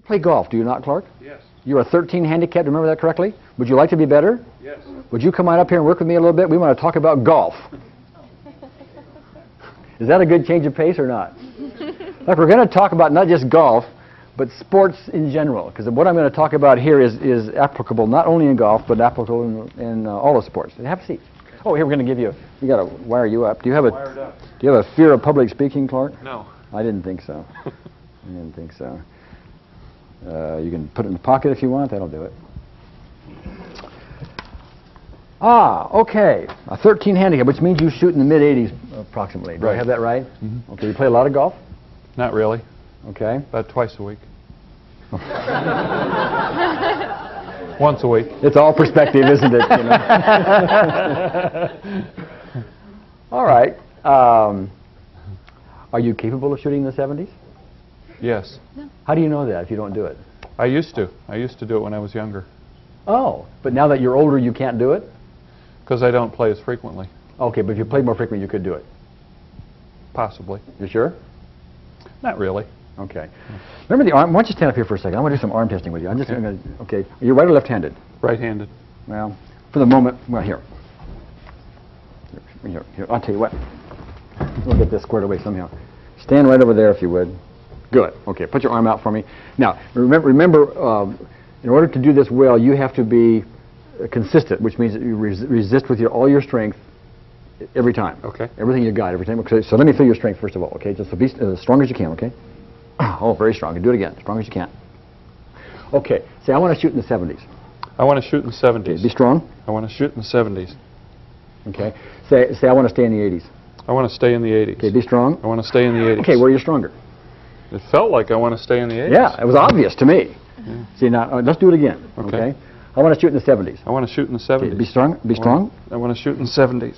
play golf, do you not, Clark? Yes. You're a 13 handicap, remember that correctly? Would you like to be better? Yes. Would you come on up here and work with me a little bit? We want to talk about golf. Is that a good change of pace or not? Look, we're going to talk about not just golf, but sports in general, because what I'm going to talk about here is applicable not only in golf, but applicable in all the sports. Have a seat. Oh, here we're going to give you, we got to wire you up. Do you have a fear of public speaking, Clark? No. I didn't think so. I didn't think so. You can put it in the pocket if you want. That'll do it. Ah, okay. A 13 handicap, which means you shoot in the mid-80s approximately. Do I have that right? Mm-hmm. Okay. You play a lot of golf? Not really. Okay. About twice a week. Once a week. It's all perspective, isn't it? You know? All right. Are you capable of shooting in the 70s? Yes. No. How do you know that if you don't do it? I used to. I used to do it when I was younger. Oh, but now that you're older, you can't do it? Because I don't play as frequently. Okay, but if you played more frequently, you could do it. Possibly. You sure? Not really. Okay. Remember the arm? Why don't you stand up here for a second? I want to do some arm testing with you. I'm just going to. Okay. You're right or left-handed? Right-handed. Well, for the moment, well, here. Here. I'll tell you what. We'll get this squared away somehow. Stand right over there if you would. Good. Okay. Put your arm out for me. Now, remember, in order to do this well, you have to be consistent, which means that you resist with all your strength every time. Okay. Everything you got every time. Okay. So let me feel your strength first of all. Okay. Just be as strong as you can. Okay. Oh, very strong. Do it again. As strong as you can. Okay. Say, I want to shoot in the 70s. I want to shoot in the 70s. Okay. Be strong. I want to shoot in the 70s. Okay. Say, I want to stay in the 80s. I want to stay in the 80s. Okay. Be strong. I want to stay in the 80s. Okay. Where are you stronger? It felt like I want to stay in the 80s. Yeah. It was obvious to me. Yeah. See, now, let's do it again. Okay. I want to shoot in the 70s. I want to shoot in the 70s. Okay. Be strong. Be strong. I want to shoot in the 70s.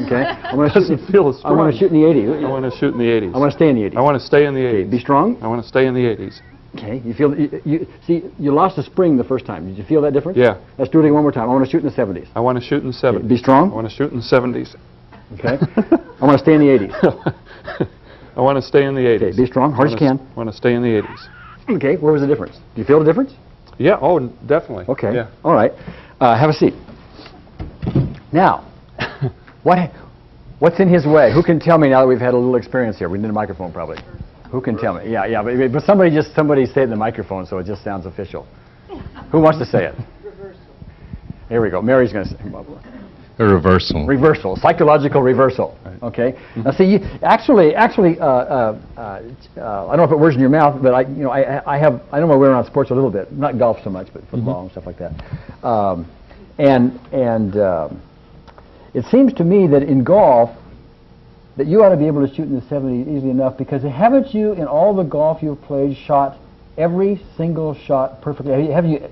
Okay. I want to shoot. Feel as strong. I want to shoot in the 80s. I want to shoot in the 80s. I want to stay in the 80s. I want to stay in the 80s. Okay. Be strong. I want to stay in the 80s. Okay. You feel see you lost a spring the first time. Did you feel that difference? Yeah. Let's do it again one more time. I want to shoot in the 70s. I want to shoot in the 70s. Okay. Be strong. I want to shoot in the 70s. Okay. I want to stay in the 80s. I want to stay in the 80s. Okay. Be strong. Hard as you can. I want to stay in the 80s. Okay. Where was the difference? Do you feel the difference? Yeah. Oh, definitely. Okay. Yeah. All right. Have a seat. Now, what's in his way? Who can tell me now that we've had a little experience here? We need a microphone probably. Who can tell me? Yeah, but somebody say it in the microphone so it just sounds official. Who wants to say it? Reversal. Here we go. Mary's going to say a reversal. Reversal. Psychological reversal. Right. Okay. Mm-hmm. Now, see, actually, I don't know if it words in your mouth, but I know my way around sports a little bit. Not golf so much, but football and stuff like that. It seems to me that in golf, that you ought to be able to shoot in the 70s easily enough, because haven't you, in all the golf you've played, shot every single shot perfectly? Have you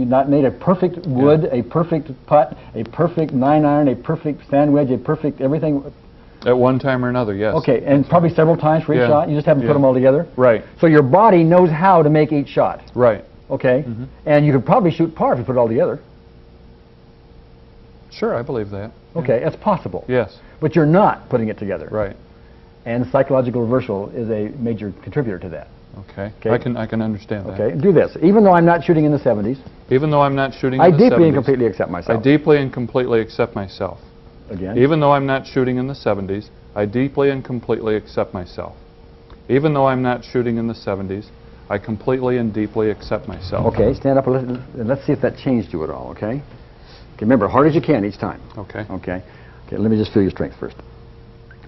not made a perfect wood, a perfect putt, a perfect 9-iron, a perfect sand wedge, a perfect everything? At one time or another, yes. Okay, and probably several times for each shot? You just haven't put them all together? Right. So your body knows how to make each shot? Right. Okay, and you could probably shoot par if you put it all together? Sure, I believe that. Okay, it's possible. Yes. But you're not putting it together. Right. And psychological reversal is a major contributor to that. Okay. I can understand that. Okay. Do this. Even though I'm not shooting in the 70s. Even though I'm not shooting in the 70s. I deeply and completely accept myself. I deeply and completely accept myself. Again. Even though I'm not shooting in the 70s, I deeply and completely accept myself. Even though I'm not shooting in the 70s, I completely and deeply accept myself. Okay. Stand up and let's see if that changed you at all. Okay. Okay. Remember, hard as you can each time. Okay. Okay. Okay. Let me just feel your strength first.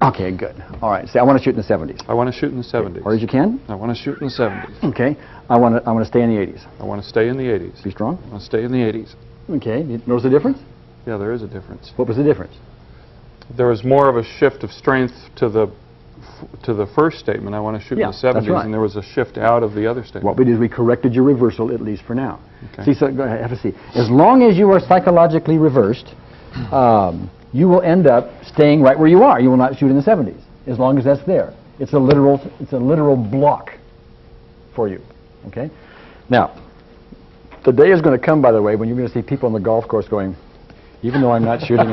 Okay, good. All right. Say, I want to shoot in the 70s. I want to shoot in the 70s. Okay. Hard as you can. I want to shoot in the 70s. Okay. I want to stay in the 80s. I want to stay in the 80s. Be strong. I want to stay in the 80s. Okay. You notice the difference? Yeah, there is a difference. What was the difference? There was more of a shift of strength to the first statement. I want to shoot in the 70s, that's right. And there was a shift out of the other statement. What we did is we corrected your reversal, at least for now. Okay. See, so go ahead, have a seat. As long as you are psychologically reversed, you will end up staying right where you are. You will not shoot in the 70s, as long as that's there. It's a literal block for you. Okay. Now, the day is going to come, by the way, when you're going to see people on the golf course going, even though I'm not shooting.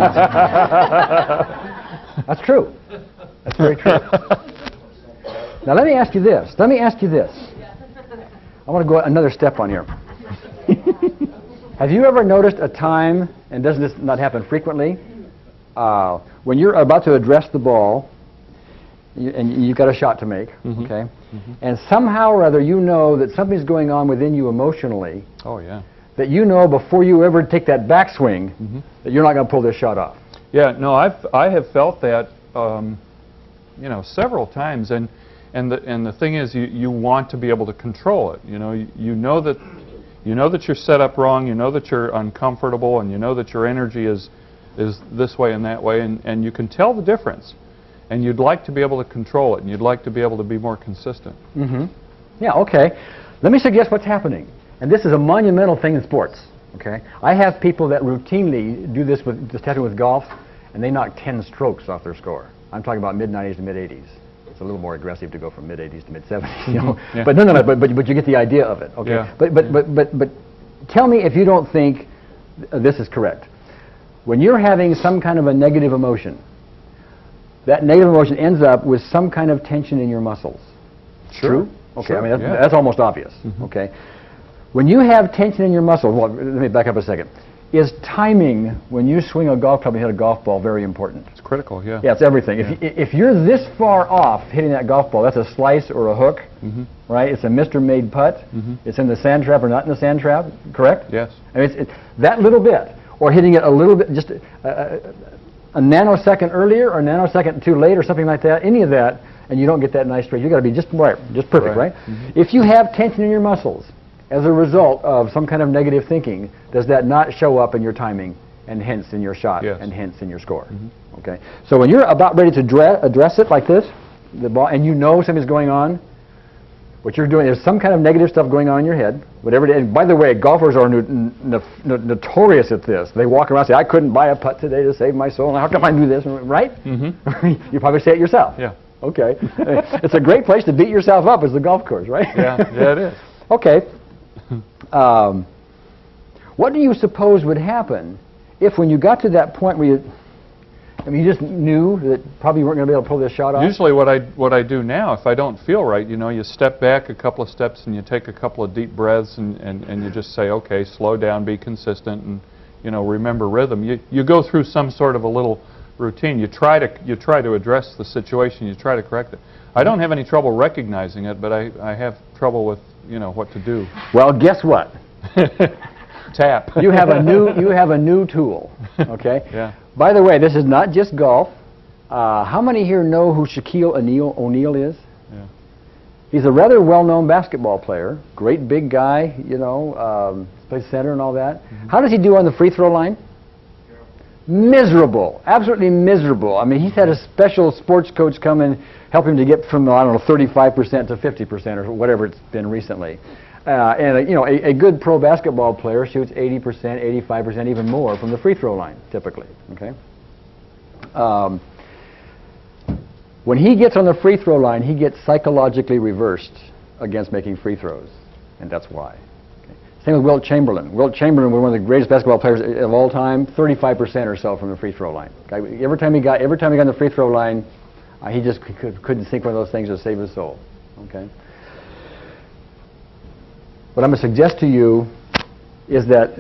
That's true. That's very true. Now let me ask you this. I want to go another step on here. Have you ever noticed a time, and doesn't this not happen frequently, when you're about to address the ball, and you've got a shot to make, okay? And somehow or other you know that something's going on within you emotionally. Oh, yeah. That you know before you ever take that backswing that you're not going to pull this shot off. Yeah, no, I have felt that, you know, several times, and the thing is, you want to be able to control it. You know that you're set up wrong. You know that you're uncomfortable, and you know that your energy is this way and that way, and you can tell the difference. And you'd like to be able to control it, and you'd like to be able to be more consistent. Yeah, okay. Let me suggest what's happening. And this is a monumental thing in sports, okay? I have people that routinely do this just tapping with golf, and they knock 10 strokes off their score. I'm talking about mid-90s to mid-80s. It's a little more aggressive to go from mid-80s to mid-70s, you know? Yeah. But no, but you get the idea of it, okay? Yeah. But tell me if you don't think this is correct. When you're having some kind of a negative emotion, that negative emotion ends up with some kind of tension in your muscles. Sure. True? Okay, Sure, I mean, yeah. that's almost obvious, okay? When you have tension in your muscles, well, let me back up a second. Is timing, when you swing a golf club and hit a golf ball, very important? It's critical, yeah. Yeah, it's everything. Yeah. If you're this far off hitting that golf ball, that's a slice or a hook, right? It's a Mr. Made putt. It's in the sand trap or not in the sand trap, correct? Yes. I mean, it's that little bit, or hitting it a little bit, just a nanosecond earlier or a nanosecond too late or something like that, any of that, and you don't get that nice straight. You've got to be just right, just perfect, right? If you have tension in your muscles as a result of some kind of negative thinking, does that not show up in your timing and hence in your shot and hence in your score? Okay. So when you're about ready to address it like this, the ball, and you know something's going on, what you're doing is some kind of negative stuff going on in your head, whatever it is. And by the way, golfers are notorious at this. They walk around and say, I couldn't buy a putt today to save my soul. How come I do this? Right? You probably say it yourself. Yeah. Okay. It's a great place to beat yourself up is the golf course, right? Yeah, it is. Okay. What do you suppose would happen if when you got to that point where you just knew that probably you weren't going to be able to pull this shot off? Usually what I do now, if I don't feel right, you step back a couple of steps and you take a couple of deep breaths and you just say, okay, slow down, be consistent, and remember rhythm. You go through some sort of a little routine. You try to address the situation. You try to correct it. I don't have any trouble recognizing it, but I have trouble with what to do. Well, guess what? Tap. You have a new tool. Okay. Yeah. By the way, this is not just golf. How many here know who Shaquille O'Neal is? Yeah. He's a rather well-known basketball player. Great big guy, plays center and all that. How does he do on the free throw line? Miserable, absolutely miserable. I mean, he's had a special sports coach come and help him to get from, 35% to 50% or whatever it's been recently. And a good pro basketball player shoots 80%, 85%, even more from the free throw line, typically. Okay. When he gets on the free throw line, he gets psychologically reversed against making free throws, and that's why. Same with Wilt Chamberlain. Wilt Chamberlain was one of the greatest basketball players of all time. 35% or so from the free throw line. Okay? Every time he got on the free throw line, he just couldn't sink one of those things to save his soul. Okay. What I'm going to suggest to you is that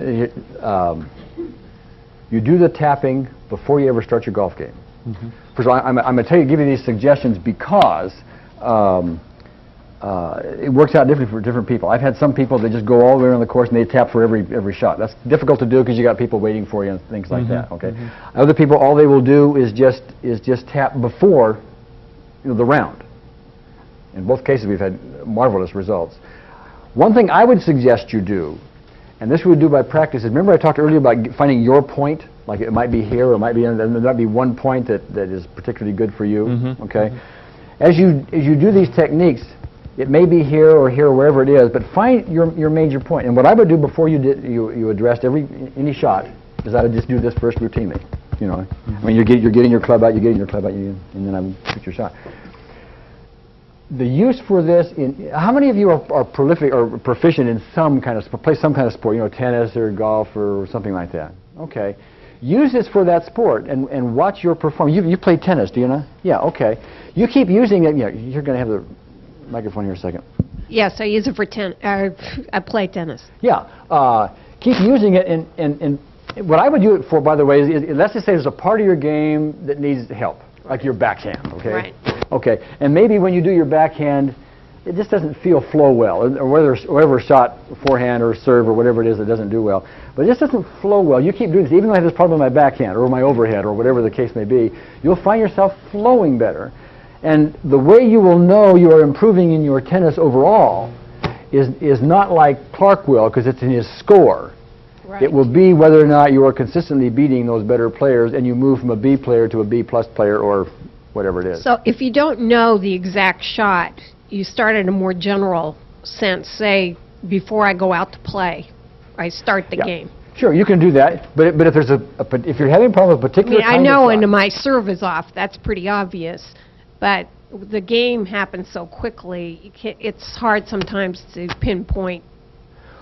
you do the tapping before you ever start your golf game. First of all, I'm going to give you these suggestions because it works out differently for different people. I've had some people that just go all the way around the course and they tap for every shot. That's difficult to do because you got people waiting for you and things like that. Okay. Other people, all they will do is just tap before the round. In both cases, we've had marvelous results. One thing I would suggest you do, and this we would do by practice, is remember I talked earlier about finding your point, like it might be here or it might be, there might be one point that is particularly good for you. Okay. As you do these techniques, it may be here or wherever it is, but find your major point. And what I would do before you addressed any shot is I would just do this first routinely. I mean, you're getting your club out, and then I would shoot your shot. The use for this how many of you are prolific or proficient in play some kind of sport, tennis or golf or something like that? Okay. Use this for that sport and watch your performance. You play tennis, do you not? Yeah, okay. You keep using it. You're going to have the microphone here a second. Yes, I use it for I play tennis. Yeah. Keep using it, and what I would do it for, by the way, is let's just say there's a part of your game that needs help, like your backhand, okay? Right. Okay, and maybe when you do your backhand, it just doesn't flow well, or whatever shot, forehand or serve or whatever it is, it doesn't do well. But it just doesn't flow well. You keep doing this, even though I have this problem with my backhand or my overhead or whatever the case may be, you'll find yourself flowing better. And the way you will know you are improving in your tennis overall is not like Clark will, because it's in his score. Right. It will be whether or not you are consistently beating those better players and you move from a B player to a B plus player or whatever it is. So if you don't know the exact shot, you start in a more general sense, say, before I go out to play, I start the Yeah. game. Sure, you can do that, but if there's if you're having a problem with a I particular mean, I kind of know shot- when my serve is off, that's pretty obvious, but the game happens so quickly, it's hard sometimes to pinpoint.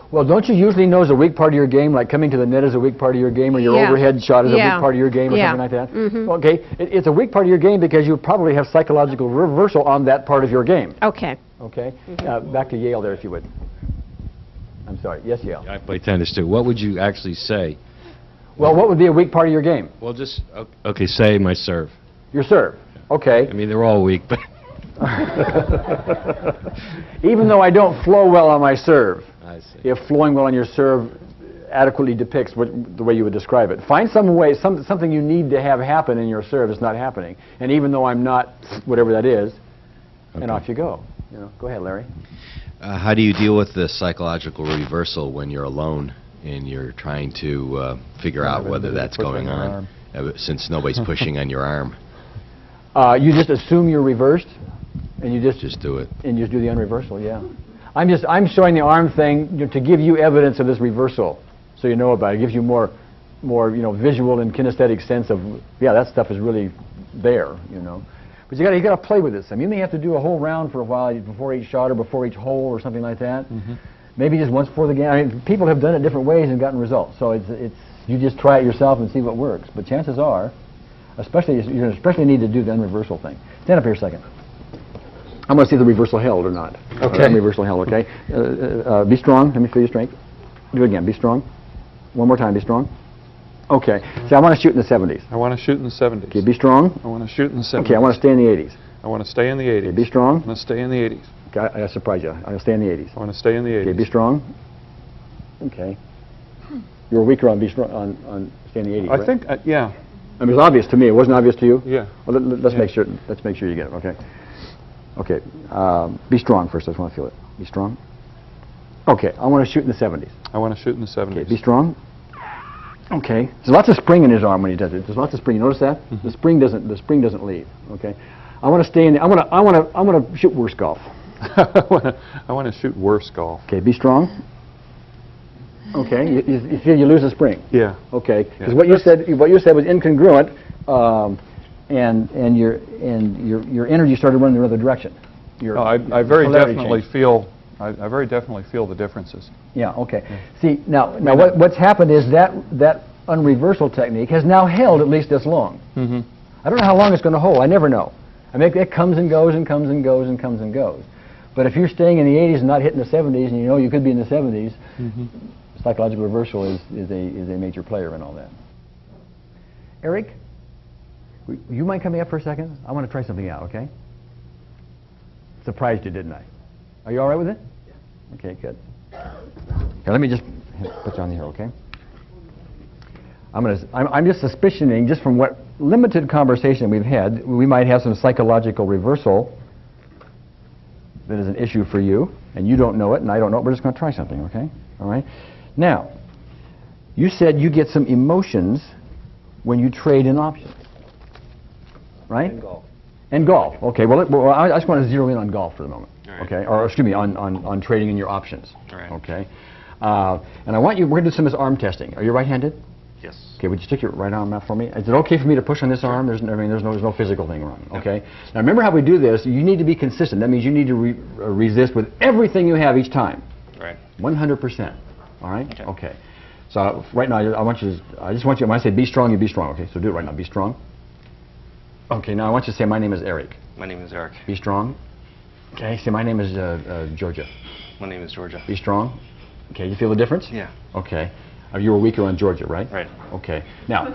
Well, don't you usually know is a weak part of your game, like coming to the net is a weak part of your game, or your Yeah. overhead shot is a Yeah. weak part of your game, or Yeah. something like that? Mhm. Okay, it's a weak part of your game because you probably have psychological reversal on that part of your game. Okay. Okay? Back to Yale there, if you would. I'm sorry. Yes, Yale. I play tennis too. What would you actually say? Well, what would be a weak part of your game? Well, just, okay, say my serve. Your serve. Okay. I mean, they're all weak, but Even though I don't flow well on my serve, I see. if flowing well on your serve adequately depicts the way you would describe it. Find some way, something you need to have happen in your serve is not happening. And even though I'm not whatever that is, and Okay. off you go. Go ahead, Larry. How do you deal with the psychological reversal when you're alone and you're trying to figure out whether that's Push on going your on, arm. since nobody's pushing on your arm? You just assume you're reversed, and you just do it. and you just do the unreversal. Yeah. I'm showing the arm thing to give you evidence of this reversal, so you know about it. It gives you more visual and kinesthetic sense of that stuff is really there. But you got to play with this. I mean, you may have to do a whole round for a while before each shot or before each hole or something like that. Maybe just once before the game. I mean, people have done it different ways and gotten results. So it's you just try it yourself and see what works. But chances are, you especially need to do the unreversal thing. Stand up here a second. I'm going to see if the reversal held or not. Okay. Reversal held. Okay. Be strong. Let me feel your strength. Do it again. Be strong. One more time. Be strong. Okay. See, I want to shoot in the 70s. I want to shoot in the 70s. Okay. Be strong. I want to shoot in the 70s. Okay. I want to stay in the 80s. I want to stay in the 80s. Okay. Be strong. I want to stay in the 80s. Okay. I got to surprise you. I'm going to stay in the 80s. I want to stay in the 80s. Okay. Be strong. Okay. You were weaker on be strong on stay in the 80s. I right? think, yeah. I mean, it was obvious to me. It wasn't obvious to you. Yeah. Well, let's Yeah. make sure. Let's make sure you get it. Okay. Okay. Be strong first. I just want to feel it. Be strong. Okay. I want to shoot in the 70s. I want to shoot in the 70s. Okay. Be strong. Okay. There's lots of spring in his arm when he does it. There's lots of spring. You notice that? The spring doesn't leave. Okay. I want to stay in. I want to shoot worse golf. I want to shoot worse golf. Okay. Be strong. Okay. You feel you lose the spring. Yeah. Okay. Because Yeah. what you said was incongruent, and your energy started running the other direction. No, I very polarity definitely changed. feel. I very definitely feel the differences. Yeah. Okay. See now what's happened is that unreversal technique has now held at least this long. Mm-hmm. I don't know how long it's going to hold. I never know. I mean, it comes and goes and comes and goes and comes and goes. But if you're staying in the 80s and not hitting the 70s, and you know you could be in the 70s, psychological reversal is a major player in all that. Eric, you mind coming up for a second? I want to try something out, okay? Surprised you, didn't I? Are you all right with it? Yeah. Okay, good. Now let me just put you on here, okay? I'm just suspicioning, just from what limited conversation we've had, we might have some psychological reversal that is an issue for you, and you don't know it, and I don't know it. We're just going to try something, okay? All right? Now, you said you get some emotions when you trade in options, right? And golf. And golf. Okay. Well, I just want to zero in on golf for the moment. Right. Okay. Or excuse me, on trading in your options. Right. Okay. And I want you. We're going to do some of this arm testing. Are you right-handed? Yes. Okay. Would you stick your right arm out for me? Is it okay for me to push on this arm? There's no physical thing wrong. Okay. Now remember how we do this. You need to be consistent. That means you need to resist with everything you have each time. Right. 100%. All right. Okay. So right now, I just want you. When I say be strong, you be strong. Okay. So do it right now. Be strong. Okay. Now I want you to say, my name is Eric. My name is Eric. Be strong. Okay, say my name is Georgia. My name is Georgia. Be strong. Okay, you feel the difference? Yeah. Okay. You were weaker on Georgia, right? Right. Okay. Now,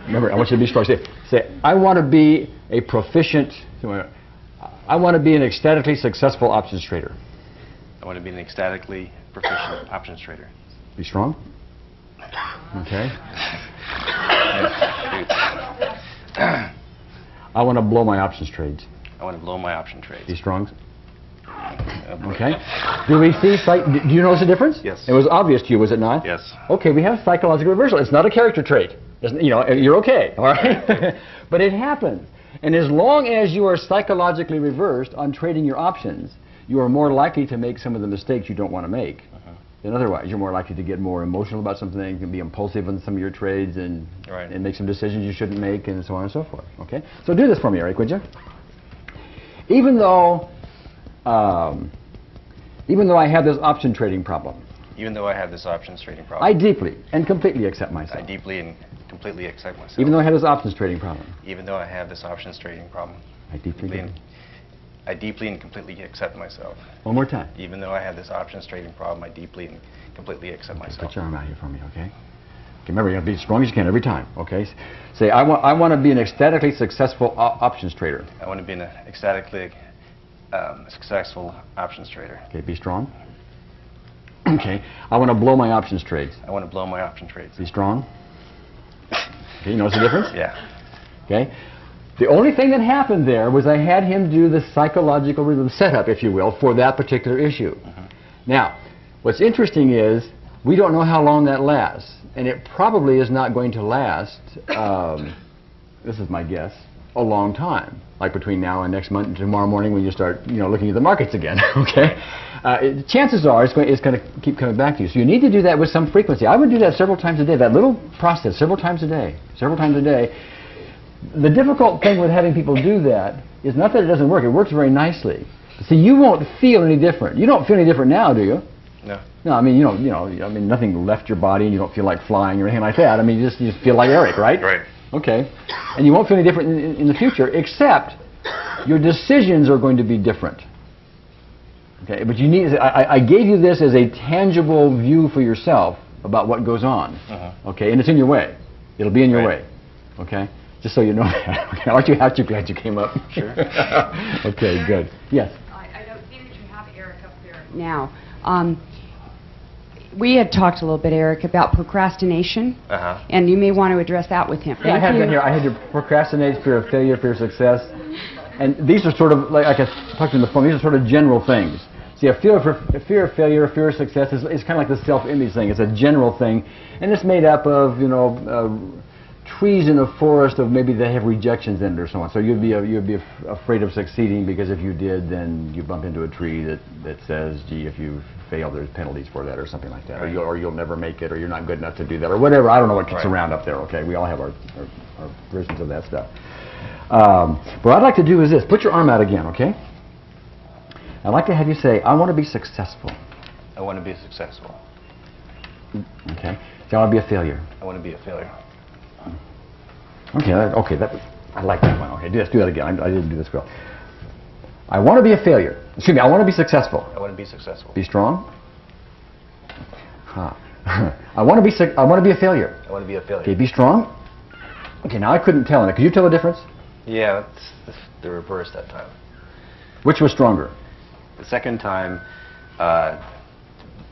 remember, I want you to be strong. Say, I want to be a proficient, I want to be an ecstatically successful options trader. I want to be an ecstatically proficient options trader. Be strong. Okay. I want to blow my options trades. I want to blow my option trades. Be strong. Okay. Do we see, do you notice a difference? Yes. It was obvious to you, was it not? Yes. Okay, we have psychological reversal. It's not a character trait. You're okay, all right? But it happens. And as long as you are psychologically reversed on trading your options, you are more likely to make some of the mistakes you don't want to make. Than otherwise. You're more likely to get more emotional about something, you can be impulsive on some of your trades and make some decisions you shouldn't make and so on and so forth. Okay? So do this for me, Eric, would you? Even though I have this option trading problem, Even though I have this options trading problem. I deeply and completely accept myself. I deeply and completely accept myself. Even though I have this options trading problem. Even though I have this options trading problem. I deeply I deeply and completely accept myself. One more time. Even though I have this options trading problem, I deeply and completely accept myself. Put your arm out here for me, okay? Okay, remember, you're going to be as strong as you can every time, okay? Say, I want to be an ecstatically successful options trader. I want to be an ecstatically successful options trader. Okay, be strong. Okay, I want to blow my options trades. I want to blow my option trades. Be strong. Okay, you notice the difference? Yeah. Okay. The only thing that happened there was I had him do the psychological setup, if you will, for that particular issue. Now, what's interesting is we don't know how long that lasts, and it probably is not going to last, this is my guess, a long time, like between now and next month, tomorrow morning when you start, looking at the markets again, okay? Chances are it's going to keep coming back to you. So you need to do that with some frequency. I would do that several times a day, that little process, several times a day. The difficult thing with having people do that is not that it doesn't work. It works very nicely. See, you won't feel any different. You don't feel any different now, do you? No. No, I mean, nothing left your body, and you don't feel like flying or anything like that. I mean, you just feel like Eric, right? Right. Okay. And you won't feel any different in the future, except your decisions are going to be different. Okay. But you need. I gave you this as a tangible view for yourself about what goes on. Okay. And it's in your way. It'll be in your way. Okay. Just so you know that. Okay. Aren't you glad you came up? Sure. Okay, good. Yes? I don't see that you have Eric up there now. We had talked a little bit, Eric, about procrastination, and you may want to address that with him. Yeah, I had that here. I had your procrastinate, fear of failure, fear of success. And these are sort of, like I talked to you on the phone, these are sort of general things. See, a fear of failure, fear of success is kind of like the self-image thing. It's a general thing, and it's made up of, trees in a forest of maybe they have rejections in it or so on. So you'd be afraid of succeeding because if you did, then you bump into a tree that says, gee, if you fail, there's penalties for that or something like that. Right. Or you'll never make it, or you're not good enough to do that, or whatever. I don't know what gets around up there, okay? We all have our versions of that stuff. What I'd like to do is this. Put your arm out again, okay? I'd like to have you say, I want to be successful. I want to be successful. Okay. So I want to be a failure. I want to be a failure. Okay, I like that one. Okay, do that again. I didn't do this well. I want to be a failure. Excuse me, I want to be successful. I want to be successful. Be strong. I want to be a failure. I want to be a failure. Okay, be strong. Okay, now I couldn't tell. Could you tell the difference? Yeah, it's the reverse that time. Which was stronger? The second time,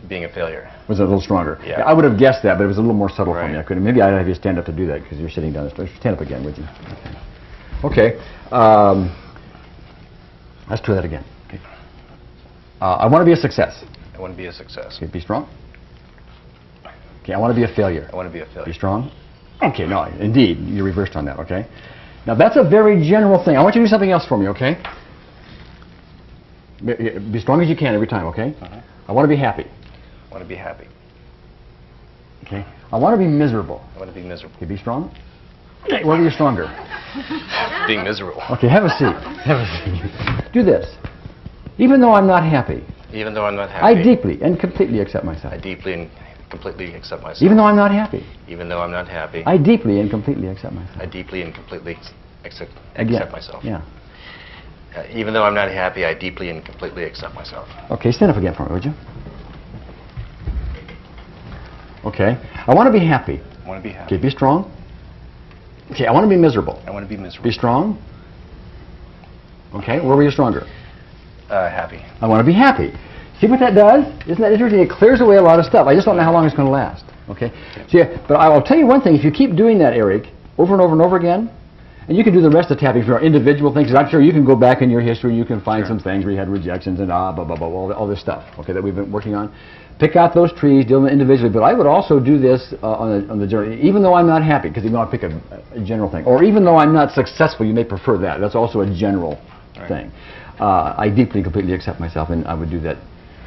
being a failure. Was it a little stronger? Yeah. I would have guessed that, but it was a little more subtle for me. Right. I couldn't. Maybe I'd have you stand up to do that because you're sitting down. Stand up again, would you? Okay. Let's try that again. Okay. I want to be a success. I want to be a success. Okay, be strong. Okay, I want to be a failure. I want to be a failure. Be strong. Okay, no, indeed, you reversed on that, okay? Now, that's a very general thing. I want you to do something else for me, okay? Be strong as you can every time, okay? I want to be happy. I want to be happy. Okay. I want to be miserable. I want to be miserable. Okay, be strong. Okay, whether you're stronger. Being miserable. Okay, have a seat. Have a seat. Do this. Even though I'm not happy, Even though I'm not happy. I deeply and completely accept myself. I deeply and completely accept myself. Even though I'm not happy, Even though I'm not happy. I deeply and completely accept myself. I deeply and completely accept Again. myself. Yeah. Even though I'm not happy, I deeply and completely accept myself. Okay, stand up again for me, would you? Okay. I want to be happy. I want to be happy. Okay, be strong. Okay, I want to be miserable. I want to be miserable. Be strong. Okay, where were you stronger? Happy. I want to be happy. See what that does? Isn't that interesting? It clears away a lot of stuff. I just don't know how long it's going to last. Okay? So yeah, but I will tell you one thing. If you keep doing that, Eric, over and over and over again, and you can do the rest of tapping for individual things, 'cause I'm sure you can go back in your history and you can find some things where you had rejections and blah, blah, blah, all this stuff, okay, that we've been working on. Pick out those trees, deal with them individually. But I would also do this on the journey, even though I'm not happy, because even though I pick a general thing. Or even though I'm not successful, you may prefer that. That's also a general thing. I deeply and completely accept myself, and I would do that.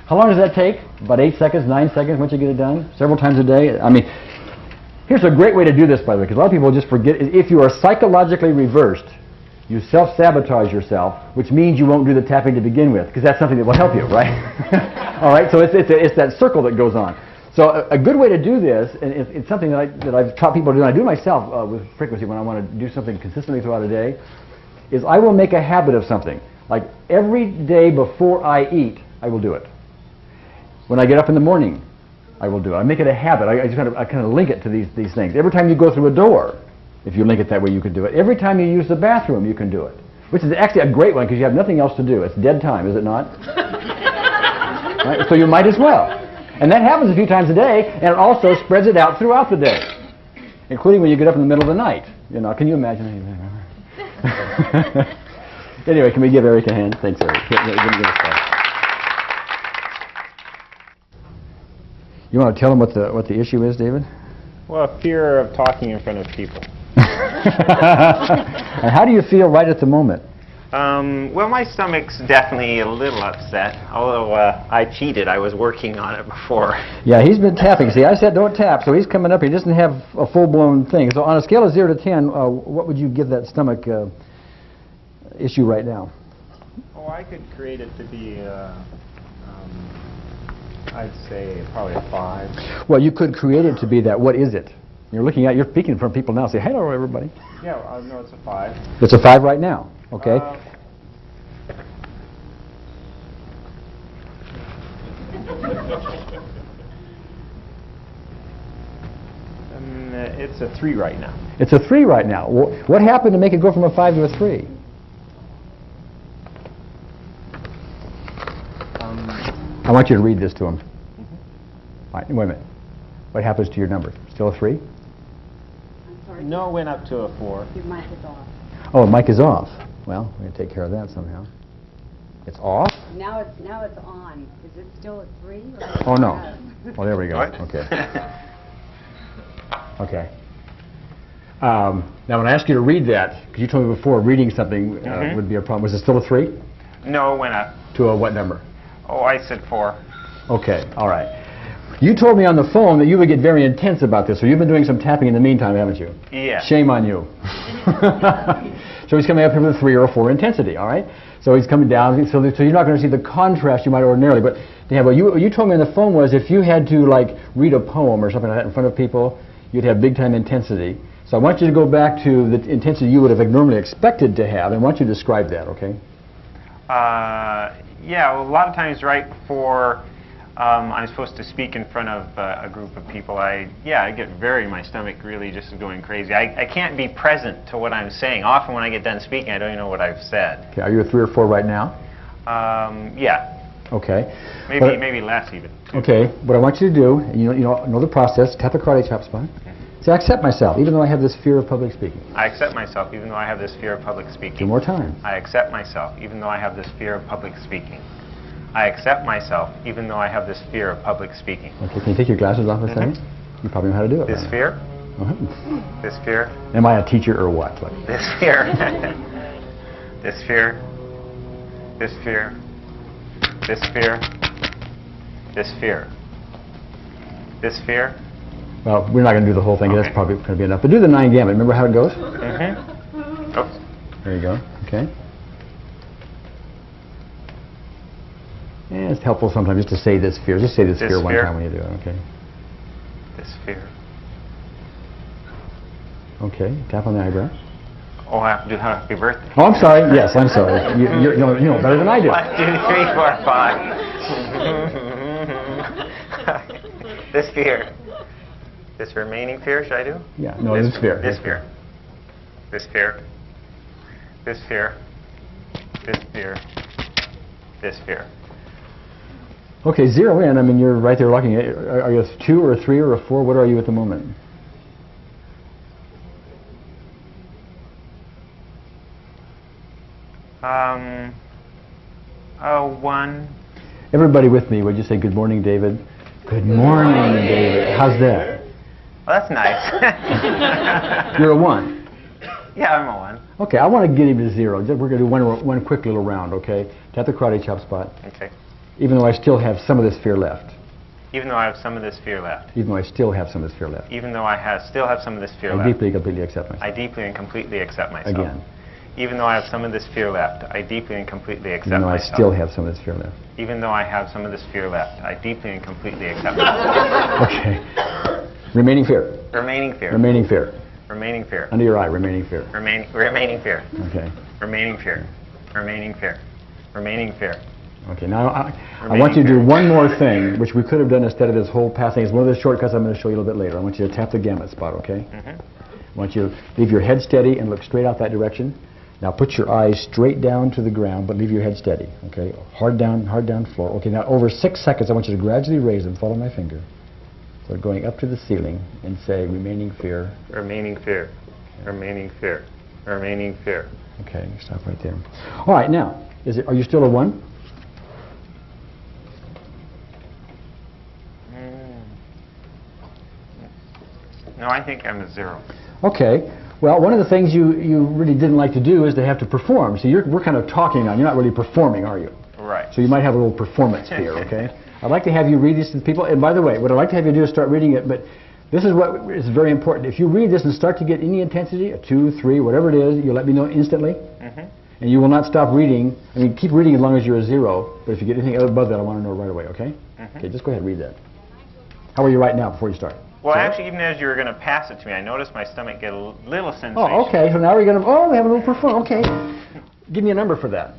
How long does that take? About 8 seconds, 9 seconds once you get it done? Several times a day? I mean, here's a great way to do this, by the way, because a lot of people just forget. If you are psychologically reversed, you self-sabotage yourself, which means you won't do the tapping to begin with, because that's something that will help you, right? All right, so it's that circle that goes on. So a good way to do this, and it's something that I've taught people to do, and I do myself with frequency when I want to do something consistently throughout a day, is I will make a habit of something. Like every day before I eat, I will do it. When I get up in the morning, I will do it. I make it a habit. I kind of link it to these things. Every time you go through a door, if you link it that way, you can do it. Every time you use the bathroom, you can do it. Which is actually a great one because you have nothing else to do. It's dead time, is it not? Right? So you might as well. And that happens a few times a day, and it also spreads it out throughout the day, including when you get up in the middle of the night. You know, can you imagine? Anyway, can we give Eric a hand? Thanks, Eric. You want to tell them what the issue is, David? Well, fear of talking in front of people. And how do you feel right at the moment? Well, my stomach's definitely a little upset, although I cheated. I was working on it before. Yeah, he's been tapping. See, I said don't tap, so he's coming up. He doesn't have a full-blown thing. So on a scale of 0 to 10, what would you give that stomach issue right now? Oh, I could create it to be, I'd say probably a 5. Well, you could create it to be that. What is it? You're speaking in front of people now. Say, hello, everybody. Yeah, no, it's a 5. It's a 5 right now. Okay. It's a 3 right now. It's a 3 right now. What happened to make it go from a 5 to a 3? I want you to read this to him. All right, wait a minute. What happens to your number? Still a 3? I'm sorry. No, it went up to a 4. Your mic is off. Oh, the mic is off. Well, we're going to take care of that somehow. It's off? Now it's on. Is it still at 3? Oh, no. Oh, there we go. What? Okay. Okay. Now, when I ask you to read that, because you told me before reading something would be a problem. Was it still a 3? No, it went up. To a what number? Oh, I said 4. Okay, all right. You told me on the phone that you would get very intense about this, so you've been doing some tapping in the meantime, haven't you? Yeah. Shame on you. So he's coming up here with a 3 or a 4 intensity, all right? So he's coming down, so you're not going to see the contrast you might ordinarily. But yeah, what you told me on the phone was if you had to, like, read a poem or something like that in front of people, you'd have big-time intensity. So I want you to go back to the intensity you would have normally expected to have, and I want you to describe that, okay? Yeah, well, a lot of times right before I'm supposed to speak in front of a group of people, I get my stomach really just going crazy. I can't be present to what I'm saying. Often when I get done speaking, I don't even know what I've said. Okay, are you a 3 or 4 right now? Yeah. Okay. Maybe less even. Okay, what I want you to do, and you know the process, tap the karate chop spot. Say, I accept myself, even though I have this fear of public speaking. I accept myself, even though I have this fear of public speaking. 2 more times. I accept myself, even though I have this fear of public speaking. I accept myself, even though I have this fear of public speaking. Okay, can you take your glasses off a second? You probably know how to do it. This right fear. now. This fear. Am I a teacher or what? This fear. This fear. This fear. This fear. This fear. This fear. Well, we're not going to do the whole thing. Okay. That's probably going to be enough. But do the 9 gamut. Remember how it goes? Oops. There you go. Okay. Yeah, it's helpful sometimes just to say this fear. Just say this fear one time when you do it. Okay. This fear. Okay. Tap on the eyebrow. Oh, I have to do happy birthday. Oh, I'm sorry. Yes, I'm sorry. You know better than I do. 1, 2, 3, 4, 5. This fear. This remaining fear, should I do? Yeah, no, this is fear. This fear. This fear. This fear. This fear. This fear. Okay, zero in. I mean, you're right there looking at it. Are you a 2 or a 3 or a 4? What are you at the moment? Oh, 1. Everybody with me, would you say good morning, David? Good morning, David. How's that? Well, that's nice. You're a 1. Yeah, I'm a 1. Okay, I want to get him to 0. We're going to do one quick little round, okay? Tap the karate chop spot. Okay. Even though I still have some of this fear left. Even though I have some of this fear left. Even though I still have some of this fear left. Even though I still have some of this fear I left. deeply and completely accept myself. I deeply and completely accept myself. Again. Even though I have some of this fear left, I deeply and completely accept Even though I myself. still have some of this fear left. Even though I have some of this fear left, I deeply and completely accept myself. Okay. Remaining fear. Remaining fear. Remaining fear. Remaining fear. Under your eye, remaining fear. Remaining fear. Okay. Remaining fear. Remaining fear. Remaining fear. Okay, now I want you to do one more thing, which we could have done instead of this whole passing. It's one of the shortcuts I'm going to show you a little bit later. I want you to tap the gamut spot, okay? I want you to leave your head steady and look straight out that direction. Now put your eyes straight down to the ground, but leave your head steady, okay? Hard down floor. Okay, now over 6 seconds, I want you to gradually raise them. Follow my finger. So going up to the ceiling and say, remaining fear. Remaining fear. Remaining fear. Remaining fear. Okay, stop right there. All right, now, are you still a 1? No, I think I'm a 0. Okay. Well, one of the things you really didn't like to do is to have to perform. So we're kind of talking now. You're not really performing, are you? Right. So you might have a little performance fear, okay? I'd like to have you read this to people. And by the way, what I'd like to have you do is start reading it, but this is what is very important. If you read this and start to get any intensity, a 2, 3, whatever it is, you let me know instantly. And you will not stop reading. I mean, keep reading as long as you're a 0, but if you get anything above that, I want to know right away, okay? Okay, just go ahead and read that. How are you right now before you start? Well, actually, even as you were going to pass it to me, I noticed my stomach get a little sensation. Oh, okay. So now we're going to, we have a little perform. Okay. Give me a number for that.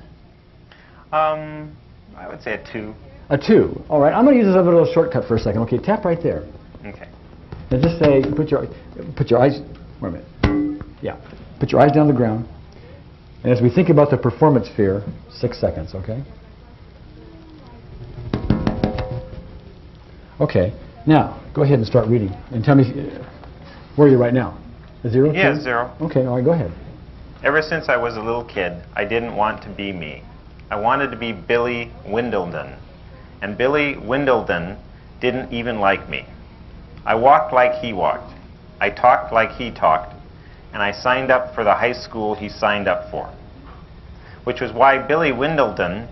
I would say a 2. A 2. All right. I'm going to use this other little shortcut for a second. Okay, tap right there. Okay. Now just say, put your eyes, wait a minute. Yeah. Put your eyes down on the ground. And as we think about the performance fear, 6 seconds, okay? Okay. Now, go ahead and start reading. And tell me, where are you right now? A 0? Yeah, 2? 0. Okay, all right, go ahead. Ever since I was a little kid, I didn't want to be me. I wanted to be Billy Windledon. And Billy Windledon didn't even like me. I walked like he walked. I talked like he talked. And I signed up for the high school he signed up for. Which was why Billy Windledon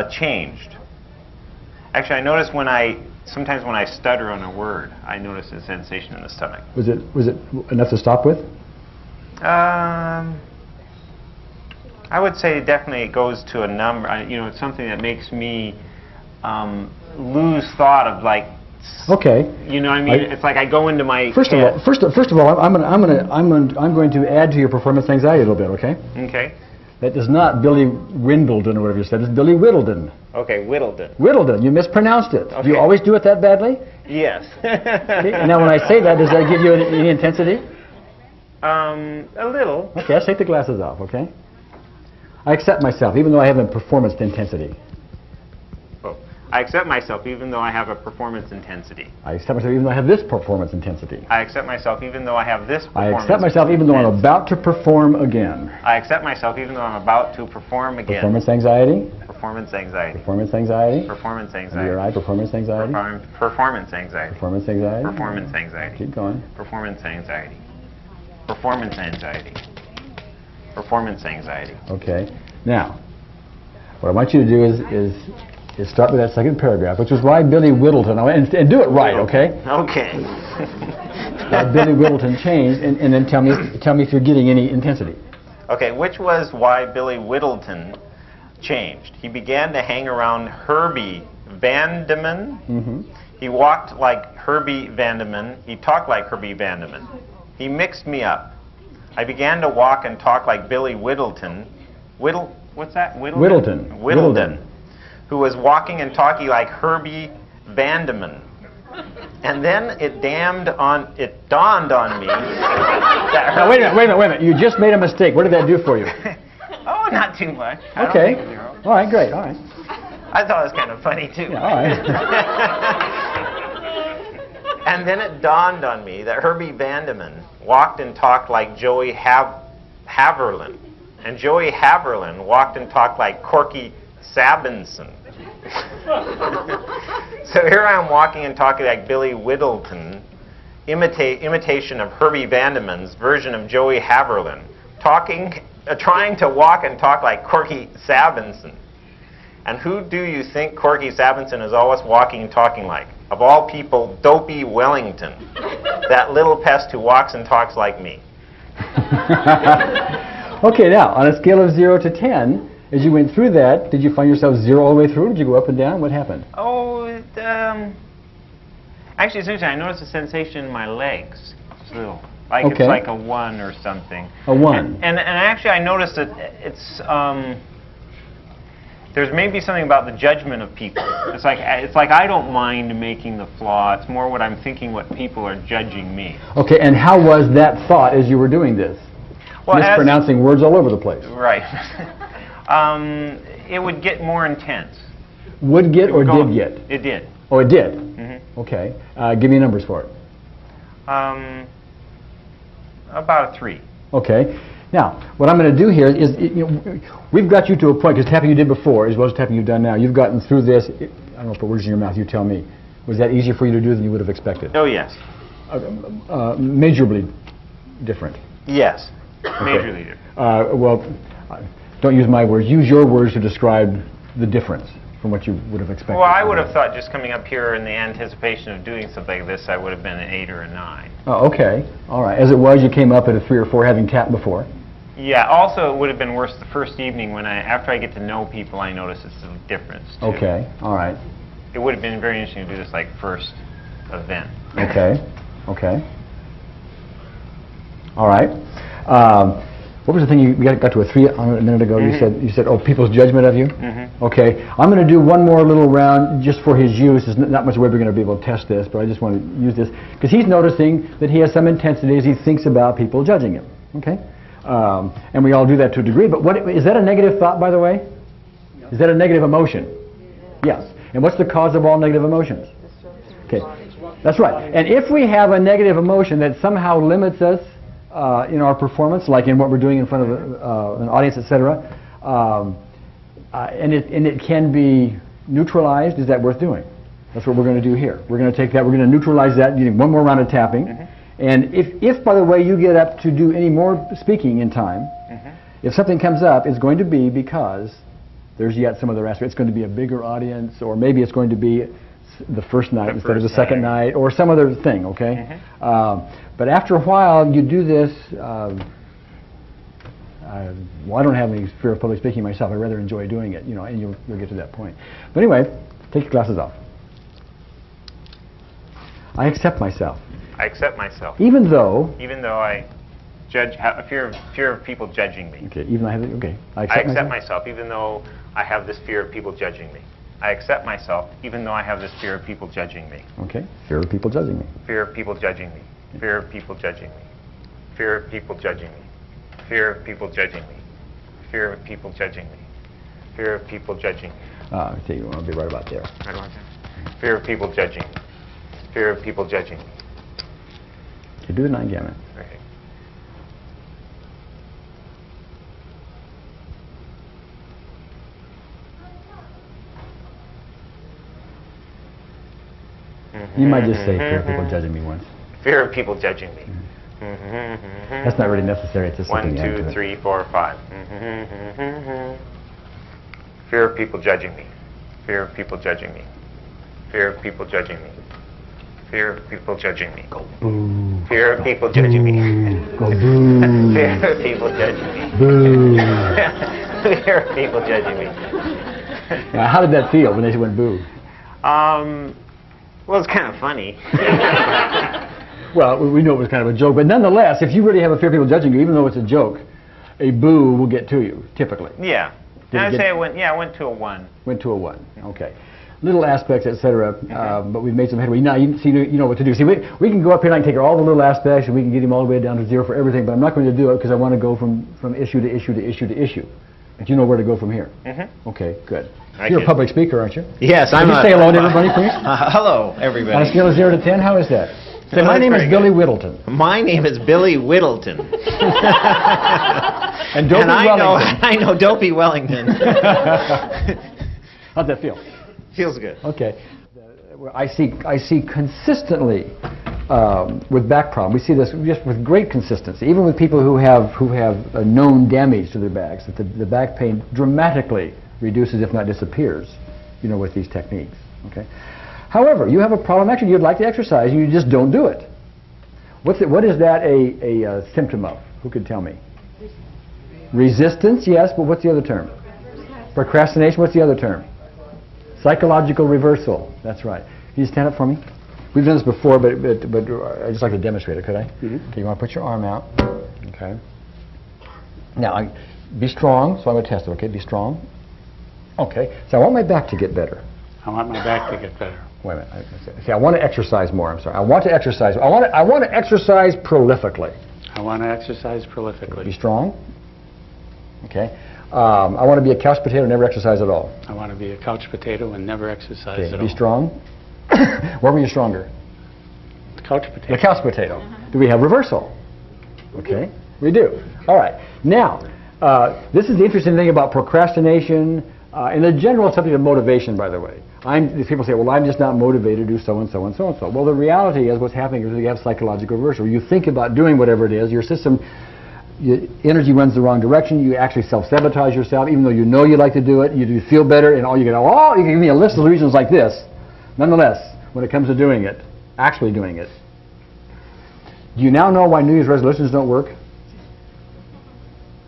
changed. Actually, I noticed sometimes when I stutter on a word, I notice a sensation in the stomach. Was it enough to stop with? I would say definitely it goes to a number. It's something that makes me lose thought of like. Okay. You know what I mean? It's like I go into my First of all, I'm going to add to your performance anxiety a little bit. Okay. Okay. That is not Billy Windledon or whatever you said. It's Billy Whittledon. Okay, Whittledon. Whittledon. You mispronounced it. Okay. Do you always do it that badly? Yes. Okay. And now when I say that, does that give you any intensity? A little. Okay, let's take the glasses off, okay? I accept myself, even though I have a performance intensity. Oh. I accept myself even though I have a performance intensity. I accept myself even though I have this performance intensity. I accept myself even though I have this I performance accept myself even though I'm about to perform again. I accept myself even though I'm about to perform again. Performance anxiety. Performance anxiety. Performance anxiety. Performance Under anxiety. your eye, performance anxiety. Performance anxiety. Performance anxiety. Performance anxiety. Keep going. Performance anxiety. Performance anxiety. Performance anxiety. Okay. Now, what I want you to do is start with that second paragraph, which is why Billy Whittledon, and do it right, okay? Okay. Billy Whittledon changed, and then tell me if you're getting any intensity. Okay, which was why Billy Whittleton changed. He began to hang around Herbie Vandeman. He walked like Herbie Vandeman. He talked like Herbie Vandeman. He mixed me up. I began to walk and talk like Billy Whittleton. What's that? Whittleton. Whittleton. Who was walking and talking like Herbie Vandeman. And then it dawned on me that Now, wait a minute. You just made a mistake. What did that do for you? Oh, not too much. I don't Okay. think zero. All right, great. All right. I thought it was kind of funny, too. Yeah, all right. And then it dawned on me that Herbie Vandeman walked and talked like Joey Haverland. And Joey Haverland walked and talked like Corky Sabinson. So here I am walking and talking like Billy Whittleton, imitation of Herbie Vandeman's version of Joey Haverland, trying to walk and talk like Corky Sabinson. And who do you think Corky Sabinson is always walking and talking like? Of all people, Dopey Wellington, that little pest who walks and talks like me. Okay, now, on a scale of 0 to 10, as you went through that, did you find yourself 0 all the way through? Did you go up and down? What happened? Oh, actually, it's interesting. I noticed a sensation in my legs. Just a little. Like Okay. it's like a 1 or something. A 1. And actually, I noticed that it's there's maybe something about the judgment of people. It's like I don't mind making the flaw. It's more what I'm thinking, what people are judging me. Okay, and how was that thought as you were doing this? Well, Mispronouncing words all over the place. Right. It would get more intense. Would get or did get? It did. Oh, it did? Mm-hmm. Okay. Give me numbers for it. About a 3. Okay. Now, what I'm going to do here is, we've got you to a point, because tapping you did before, as well as tapping you've done now, you've gotten through this. I don't know, put words in your mouth, you tell me. Was that easier for you to do than you would have expected? Oh, yes. Measurably different. Yes. Majorly different. Well, don't use my words. Use your words to describe the difference from what you would have expected. Well, I would have thought just coming up here in the anticipation of doing something like this, I would have been an 8 or a 9. Oh, okay. All right. As it was, you came up at a 3 or 4 having tapped before. Yeah. Also, it would have been worse the first evening when after I get to know people, I notice it's a difference, too. Okay. All right. It would have been very interesting to do this like first event. Okay. Okay. All right. What was the thing you got to a 3 a minute ago? Mm-hmm. You said, oh, people's judgment of you. Mm-hmm. Okay. I'm going to do one more little round just for his use. There's not much way we're going to be able to test this, but I just want to use this because he's noticing that he has some intensity as he thinks about people judging him. Okay. And we all do that to a degree. But is that a negative thought, by the way? No. Is that a negative emotion? Yes. And what's the cause of all negative emotions? Okay. That's right. And if we have a negative emotion that somehow limits us in our performance, like in what we're doing in front of an audience, etc., and it can be neutralized, is that worth doing? That's what we're going to do here. We're going to take that, we're going to neutralize that using one more round of tapping. Mm-hmm. And if, by the way, you get up to do any more speaking in time, mm-hmm. if something comes up, it's going to be because there's yet some other aspect. It's going to be a bigger audience, or maybe it's going to be the first night instead of the second night, or some other thing, okay? Mm-hmm. But after a while, you do this, well, I don't have any fear of public speaking myself. I rather enjoy doing it, and you'll get to that point. But anyway, take your glasses off. I accept myself. I accept myself. Even though I have a fear of people judging me. Okay, even though I have okay. I accept myself even though I have this fear of people judging me. I accept myself even though I have this fear of people judging me. Okay, fear of people judging me. Fear of people judging me. Fear of people judging me. Fear of people judging me. Fear of people judging me. Fear of people judging me. Fear of people judging me. I see, you want to be right about there. Right about there. Fear of people judging me. Fear of people judging me. You do the 9 gamut. Okay. You might just say fear of people judging me once. Fear of people judging me. That's not really necessary. It's just 1, 2, 3, 4, 5. Fear of people judging me. Fear of people judging me. Fear of people judging me. Fear of people judging me. Go boo. Fear of people judging me. Go boo. Fear of people judging me. Boo. Fear of people judging me. Now, how did that feel when they went boo? Well, it's kind of funny. Well, we know it was kind of a joke, but nonetheless, if you really have a fear of people judging you, even though it's a joke, a boo will get to you, typically. Yeah. Did it I'd get- say it went to a 1. Went to a 1. Okay. Little aspects, et cetera, but we've made some headway. Now, you know what to do. See, we can go up here and I can take all the little aspects and we can get him all the way down to 0 for everything, but I'm not going to do it because I want to go from issue to issue to issue to issue. But you know where to go from here. Okay, good. You're a public speaker, aren't you? Yes, Can I'm you say hello to everybody, please? Hello, On a everybody. scale of 0 to 10, how is that? Say, my That's name is very Billy good. Whittleton. My name is Billy Whittleton. And Dopey And Wellington. I know Dopey Wellington. How'd that feel? Feels good. Okay. I see consistently with back problems. We see this just with great consistency, even with people who have known damage to their backs, that the back pain dramatically reduces, if not disappears, with these techniques. Okay. However, you have a problem. Actually, you'd like to exercise, you just don't do it. What is that a symptom of? Who could tell me? Resistance, yes, but what's the other term? Procrastination. What's the other term? Psychological reversal. That's right. Can you stand up for me? We've done this before, but I'd just like to demonstrate it, could I? Okay, you want to put your arm out. Okay. Now, be strong, so I'm going to test it, okay? Be strong. Okay. So I want my back to get better. I want my back to get better. Wait a minute. See, I want to exercise more. I'm sorry. I want to exercise. I want to exercise prolifically. I want to exercise prolifically. Be strong. Okay. I want to be a couch potato and never exercise at all. I want to be a couch potato and never exercise Okay. at Be all. strong. Where were you stronger? The couch potato. The couch potato. Do we have reversal? Okay. We do. All right. Now, this is the interesting thing about procrastination. In the general subject of motivation, by the way. People say, well, I'm just not motivated to do so and so and so and so. Well, the reality is what's happening is you have psychological reversal. You think about doing whatever it is, your system, your energy runs the wrong direction, you actually self-sabotage yourself, even though you know you like to do it, you do feel better, and all you go, oh, you can give me a list of reasons like this. Nonetheless, when it comes to doing it, actually doing it, do you now know why New Year's resolutions don't work?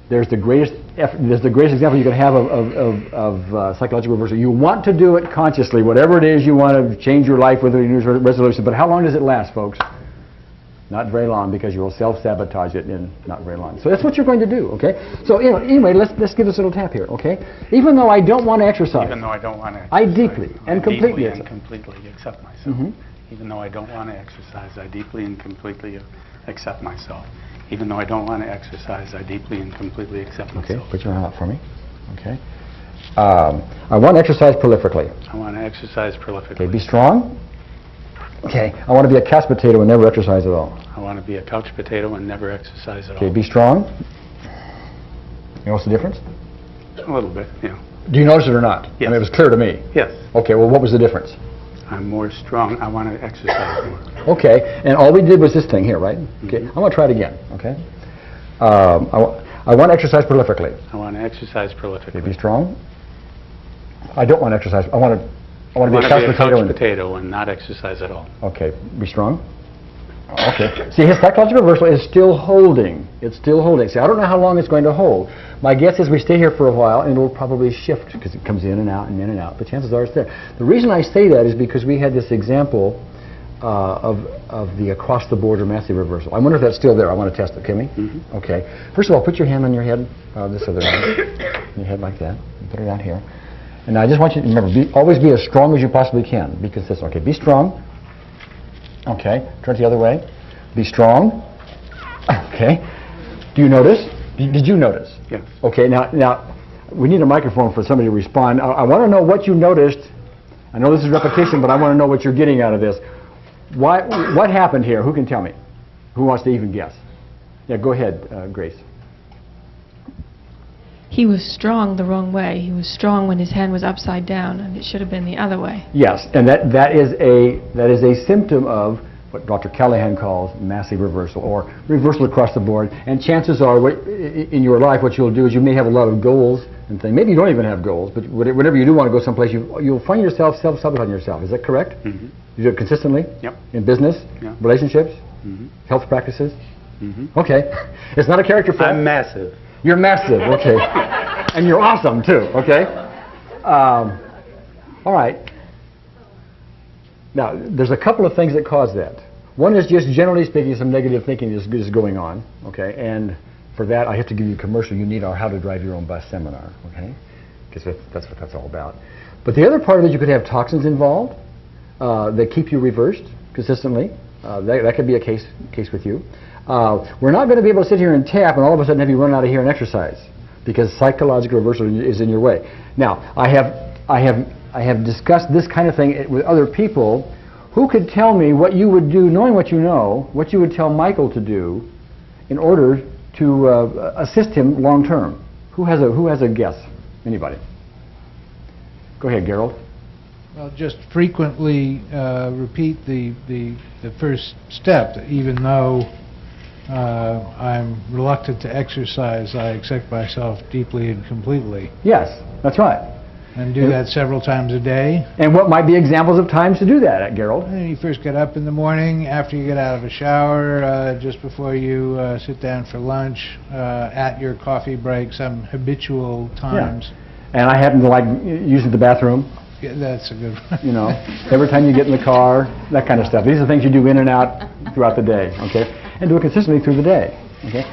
There's the greatest example you can have of psychological reversal. You want to do it consciously, whatever it is you want to change your life with a New Year's resolution, but how long does it last, folks? Not very long, because you will self-sabotage it in not very long. So that's what you're going to do, okay? So anyway, let's give this a little tap here, okay? Even though I don't want to exercise, Even though I don't want to I exercise, deeply and completely deeply and completely accept myself. Even though I don't want to exercise, I deeply and completely accept myself. Even though I don't want to exercise, I deeply and completely accept myself. Okay, put your hand out for me. Okay. I want to exercise prolifically. I want to exercise prolifically. Okay, be strong. Okay, I want to be a couch potato and never exercise at all. I want to be a couch potato and never exercise at Okay, all. be strong. You know what's the difference? A little bit, yeah. Do you notice it or not? Yes. I mean, it was clear to me. Yes. Okay, well, what was the difference? I'm more strong. I want to exercise more. Okay, and all we did was this thing here, right? Okay, I'm going to try it again, okay? I want to exercise prolifically. I want to exercise prolifically. Okay, be strong. I don't want to exercise. I want to I want be a to couch be a potato. couch potato and not exercise at all. Okay, be strong. Okay. See, his psychological reversal is still holding. It's still holding. See, I don't know how long it's going to hold. My guess is we stay here for a while and it'll probably shift because it comes in and out and in and out. But chances are it's there. The reason I say that is because we had this example of the across-the-board or massive reversal. I wonder if that's still there. I want to test it. Can we? Okay. First of all, put your hand on your head, this other hand, your head like that. Put it out here. And now I just want you to remember, always be as strong as you possibly can. Be consistent. Okay, be strong. Okay, turn it the other way. Be strong. Okay. Do you notice? Did you notice? Yes. Okay, now we need a microphone for somebody to respond. I want to know what you noticed. I know this is repetition, but I want to know what you're getting out of this. What happened here? Who can tell me? Who wants to even guess? Yeah, go ahead, Grace. He was strong the wrong way. He was strong when his hand was upside down, and it should have been the other way. Yes, and that is a symptom of what Dr. Callahan calls massive reversal, or reversal across the board. And chances are, in your life, what you'll do is you may have a lot of goals and things. Maybe you don't even have goals, but whenever you do want to go someplace, you'll find yourself self-sabotaging yourself. Is that correct? Mm-hmm. You do it consistently? Yep. In business? Yeah. Relationships? Mm-hmm. Health practices? Mm-hmm. Okay. It's not a character flaw. I'm massive. You're massive, okay. And you're awesome, too, okay? All right. Now, there's a couple of things that cause that. One is just generally speaking, some negative thinking is going on, okay? And for that, I have to give you a commercial. You need our How to Drive Your Own Bus seminar, okay? Because that's what that's all about. But the other part of it, you could have toxins involved that keep you reversed consistently. That could be a case with you. We're not going to be able to sit here and tap and all of a sudden have you run out of here and exercise because psychological reversal is in your way. Now, I have discussed this kind of thing with other people. Who could tell me what you would do, knowing what you know, what you would tell Michael to do in order to assist him long term? Who has a guess? Anybody? Go ahead, Gerald. Well, just frequently repeat the first step. Even though I'm reluctant to exercise, I accept myself deeply and completely. Yes, that's right. And do that several times a day. And what might be examples of times to do that, Gerald? You first get up in the morning, after you get out of a shower, just before you sit down for lunch, at your coffee break, some habitual times. Yeah. And I happen to like using the bathroom. Yeah, that's a good one. You know, every time you get in the car, that kind of stuff. These are things you do in and out throughout the day, okay? And do it consistently through the day, okay?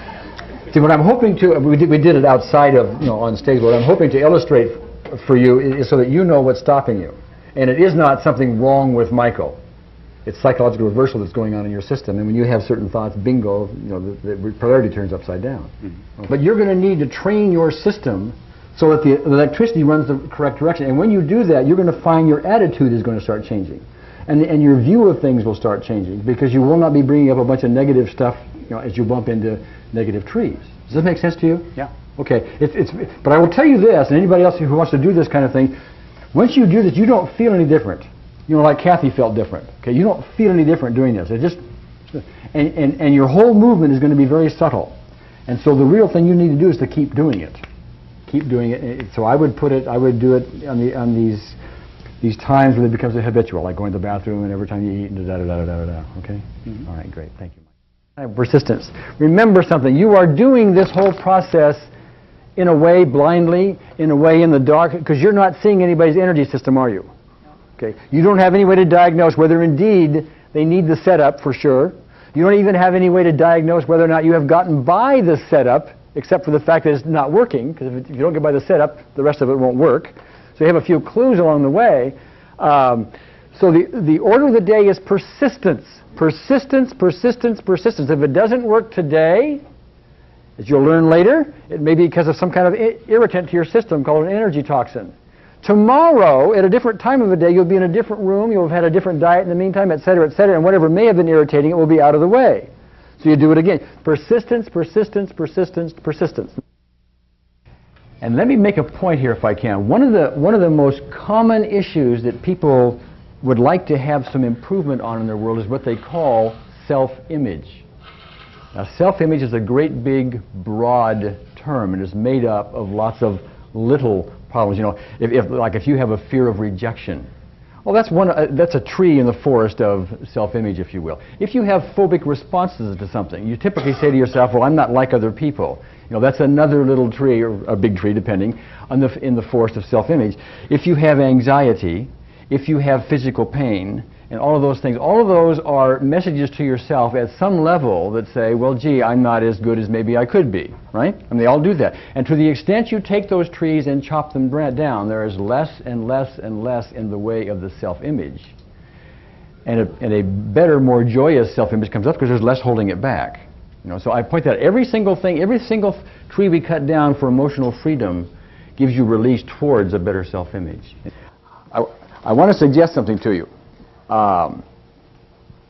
See, what I'm hoping to, we did it outside of, on stage, what I'm hoping to illustrate for you is so that you know what's stopping you. And it is not something wrong with Michael. It's psychological reversal that's going on in your system. And when you have certain thoughts, bingo, the polarity turns upside down. Mm-hmm. But you're going to need to train your system so that the electricity runs the correct direction. And when you do that, you're going to find your attitude is going to start changing. And your view of things will start changing because you will not be bringing up a bunch of negative stuff as you bump into negative trees. Does that make sense to you? Yeah. Okay. But I will tell you this, and anybody else who wants to do this kind of thing, once you do this, you don't feel any different. Like Kathy felt different. Okay. You don't feel any different doing this. It just, and your whole movement is going to be very subtle. And so the real thing you need to do is to keep doing it. Keep doing it. So I would do it on these times when it becomes a habitual, like going to the bathroom and every time you eat and da-da-da-da-da-da, okay? Mm-hmm. All right, great, thank you. Persistence. Remember something, you are doing this whole process in a way blindly, in a way in the dark, because you're not seeing anybody's energy system, are you? Okay. You don't have any way to diagnose whether indeed they need the setup for sure. You don't even have any way to diagnose whether or not you have gotten by the setup, except for the fact that it's not working, because if you don't get by the setup, the rest of it won't work. So you have a few clues along the way. So the order of the day is persistence. Persistence, persistence, persistence. If it doesn't work today, as you'll learn later, it may be because of some kind of irritant to your system called an energy toxin. Tomorrow, at a different time of the day, you'll be in a different room, you'll have had a different diet in the meantime, et cetera, and whatever may have been irritating, it will be out of the way. So you do it again. Persistence, persistence, persistence, persistence. And let me make a point here if I can. One of the most common issues that people would like to have some improvement on in their world is what they call self-image. Now, self-image is a great big broad term. It is made up of lots of little problems. If you have a fear of rejection, well, that's a tree in the forest of self-image, if you will. If you have phobic responses to something, you typically say to yourself, well, I'm not like other people. That's another little tree, or a big tree, depending, in the forest of self-image. If you have anxiety, if you have physical pain, and all of those things, all of those are messages to yourself at some level that say, well, gee, I'm not as good as maybe I could be, right? And they all do that. And to the extent you take those trees and chop them down, there is less and less and less in the way of the self-image. And a better, more joyous self-image comes up because there's less holding it back. So I point out every single tree we cut down for emotional freedom gives you release towards a better self-image. I want to suggest something to you.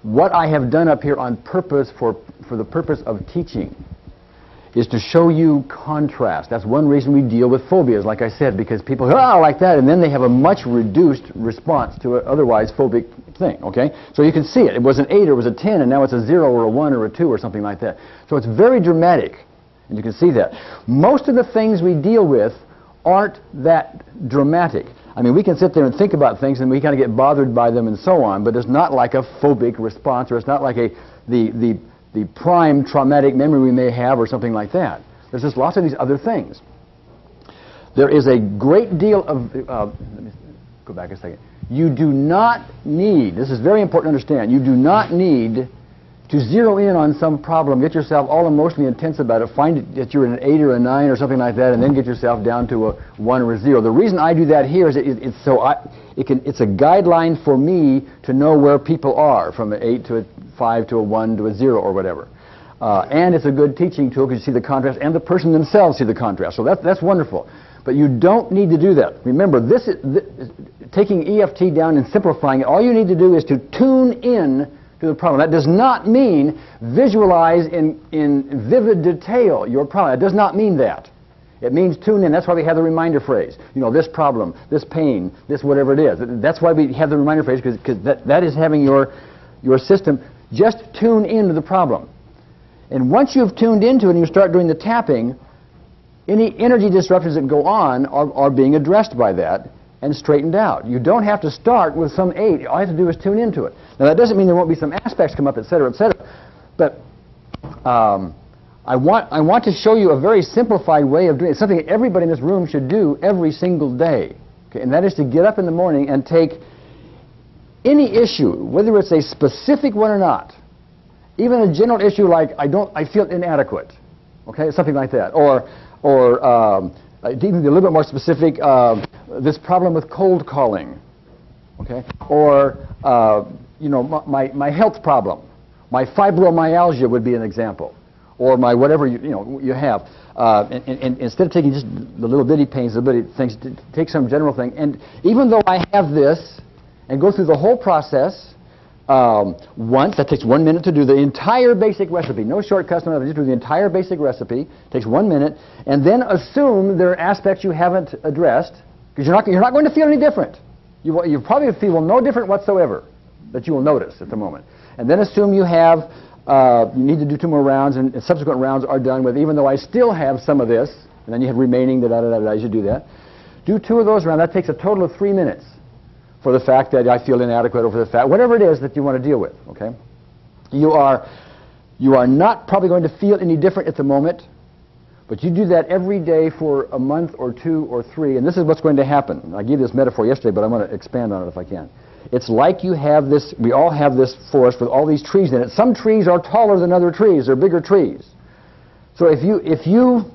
What I have done up here on purpose for the purpose of teaching is to show you contrast. That's one reason we deal with phobias, like I said, because people go, oh, like that, and then they have a much reduced response to an otherwise phobic thing, okay? So you can see it. It was an 8 or it was a 10, and now it's a 0 or a 1 or a 2 or something like that. So it's very dramatic, and you can see that. Most of the things we deal with aren't that dramatic. I mean, we can sit there and think about things, and we kind of get bothered by them and so on, but it's not like a phobic response, or it's not like the prime traumatic memory we may have or something like that. There's just lots of these other things. There is a great deal of, let me go back a second. You do not need, this is very important to understand, you do not need to zero in on some problem, get yourself all emotionally intense about it, find that you're an 8 or a 9 or something like that, and then get yourself down to a 1 or a 0. The reason I do that here is it's a guideline for me to know where people are, from an 8 to a 5 to a 1 to a 0 or whatever. And it's a good teaching tool because you see the contrast, and the person themselves see the contrast. So that's wonderful. But you don't need to do that. Remember, taking EFT down and simplifying it, all you need to do is to tune in to the problem. That does not mean visualize in vivid detail your problem. It does not mean that. It means tune in. That's why we have the reminder phrase. You know, this problem, this pain, this whatever it is. That's why we have the reminder phrase, because that is having your system just tune into the problem. And once you've tuned into it and you start doing the tapping, any energy disruptions that go on are being addressed by that and straightened out. You don't have to start with some 8. All you have to do is tune into it. Now, that doesn't mean there won't be some aspects come up, et cetera, but I want to show you a very simplified way of doing it, something that everybody in this room should do every single day. Okay? And that is to get up in the morning and take any issue, whether it's a specific one or not, even a general issue like I feel inadequate, okay, something like that, or even a little bit more specific, this problem with cold calling, okay, or you know, my health problem, my fibromyalgia would be an example, or my whatever you have. And instead of taking just the little bitty pains, the bitty things, take some general thing. And even though I have this, and go through the whole process once, that takes 1 minute to do the entire basic recipe. No shortcuts, no nothing. Just do the entire basic recipe. Takes 1 minute, and then assume there are aspects you haven't addressed, because you're not going to feel any different. You probably feel no different whatsoever that you will notice at the moment. And then assume you have you need to do 2 more rounds, and subsequent rounds are done with. Even though I still have some of this, and then you have remaining you should do that. Do 2 of those rounds. That takes a total of 3 minutes. For the fact that I feel inadequate, or for the fact, whatever it is that you want to deal with, okay? You are not probably going to feel any different at the moment, but you do that every day for a month or 2 or 3, and this is what's going to happen. I gave this metaphor yesterday, but I'm going to expand on it if I can. It's like you have this, we all have this forest with all these trees in it. Some trees are taller than other trees, they're bigger trees. So if you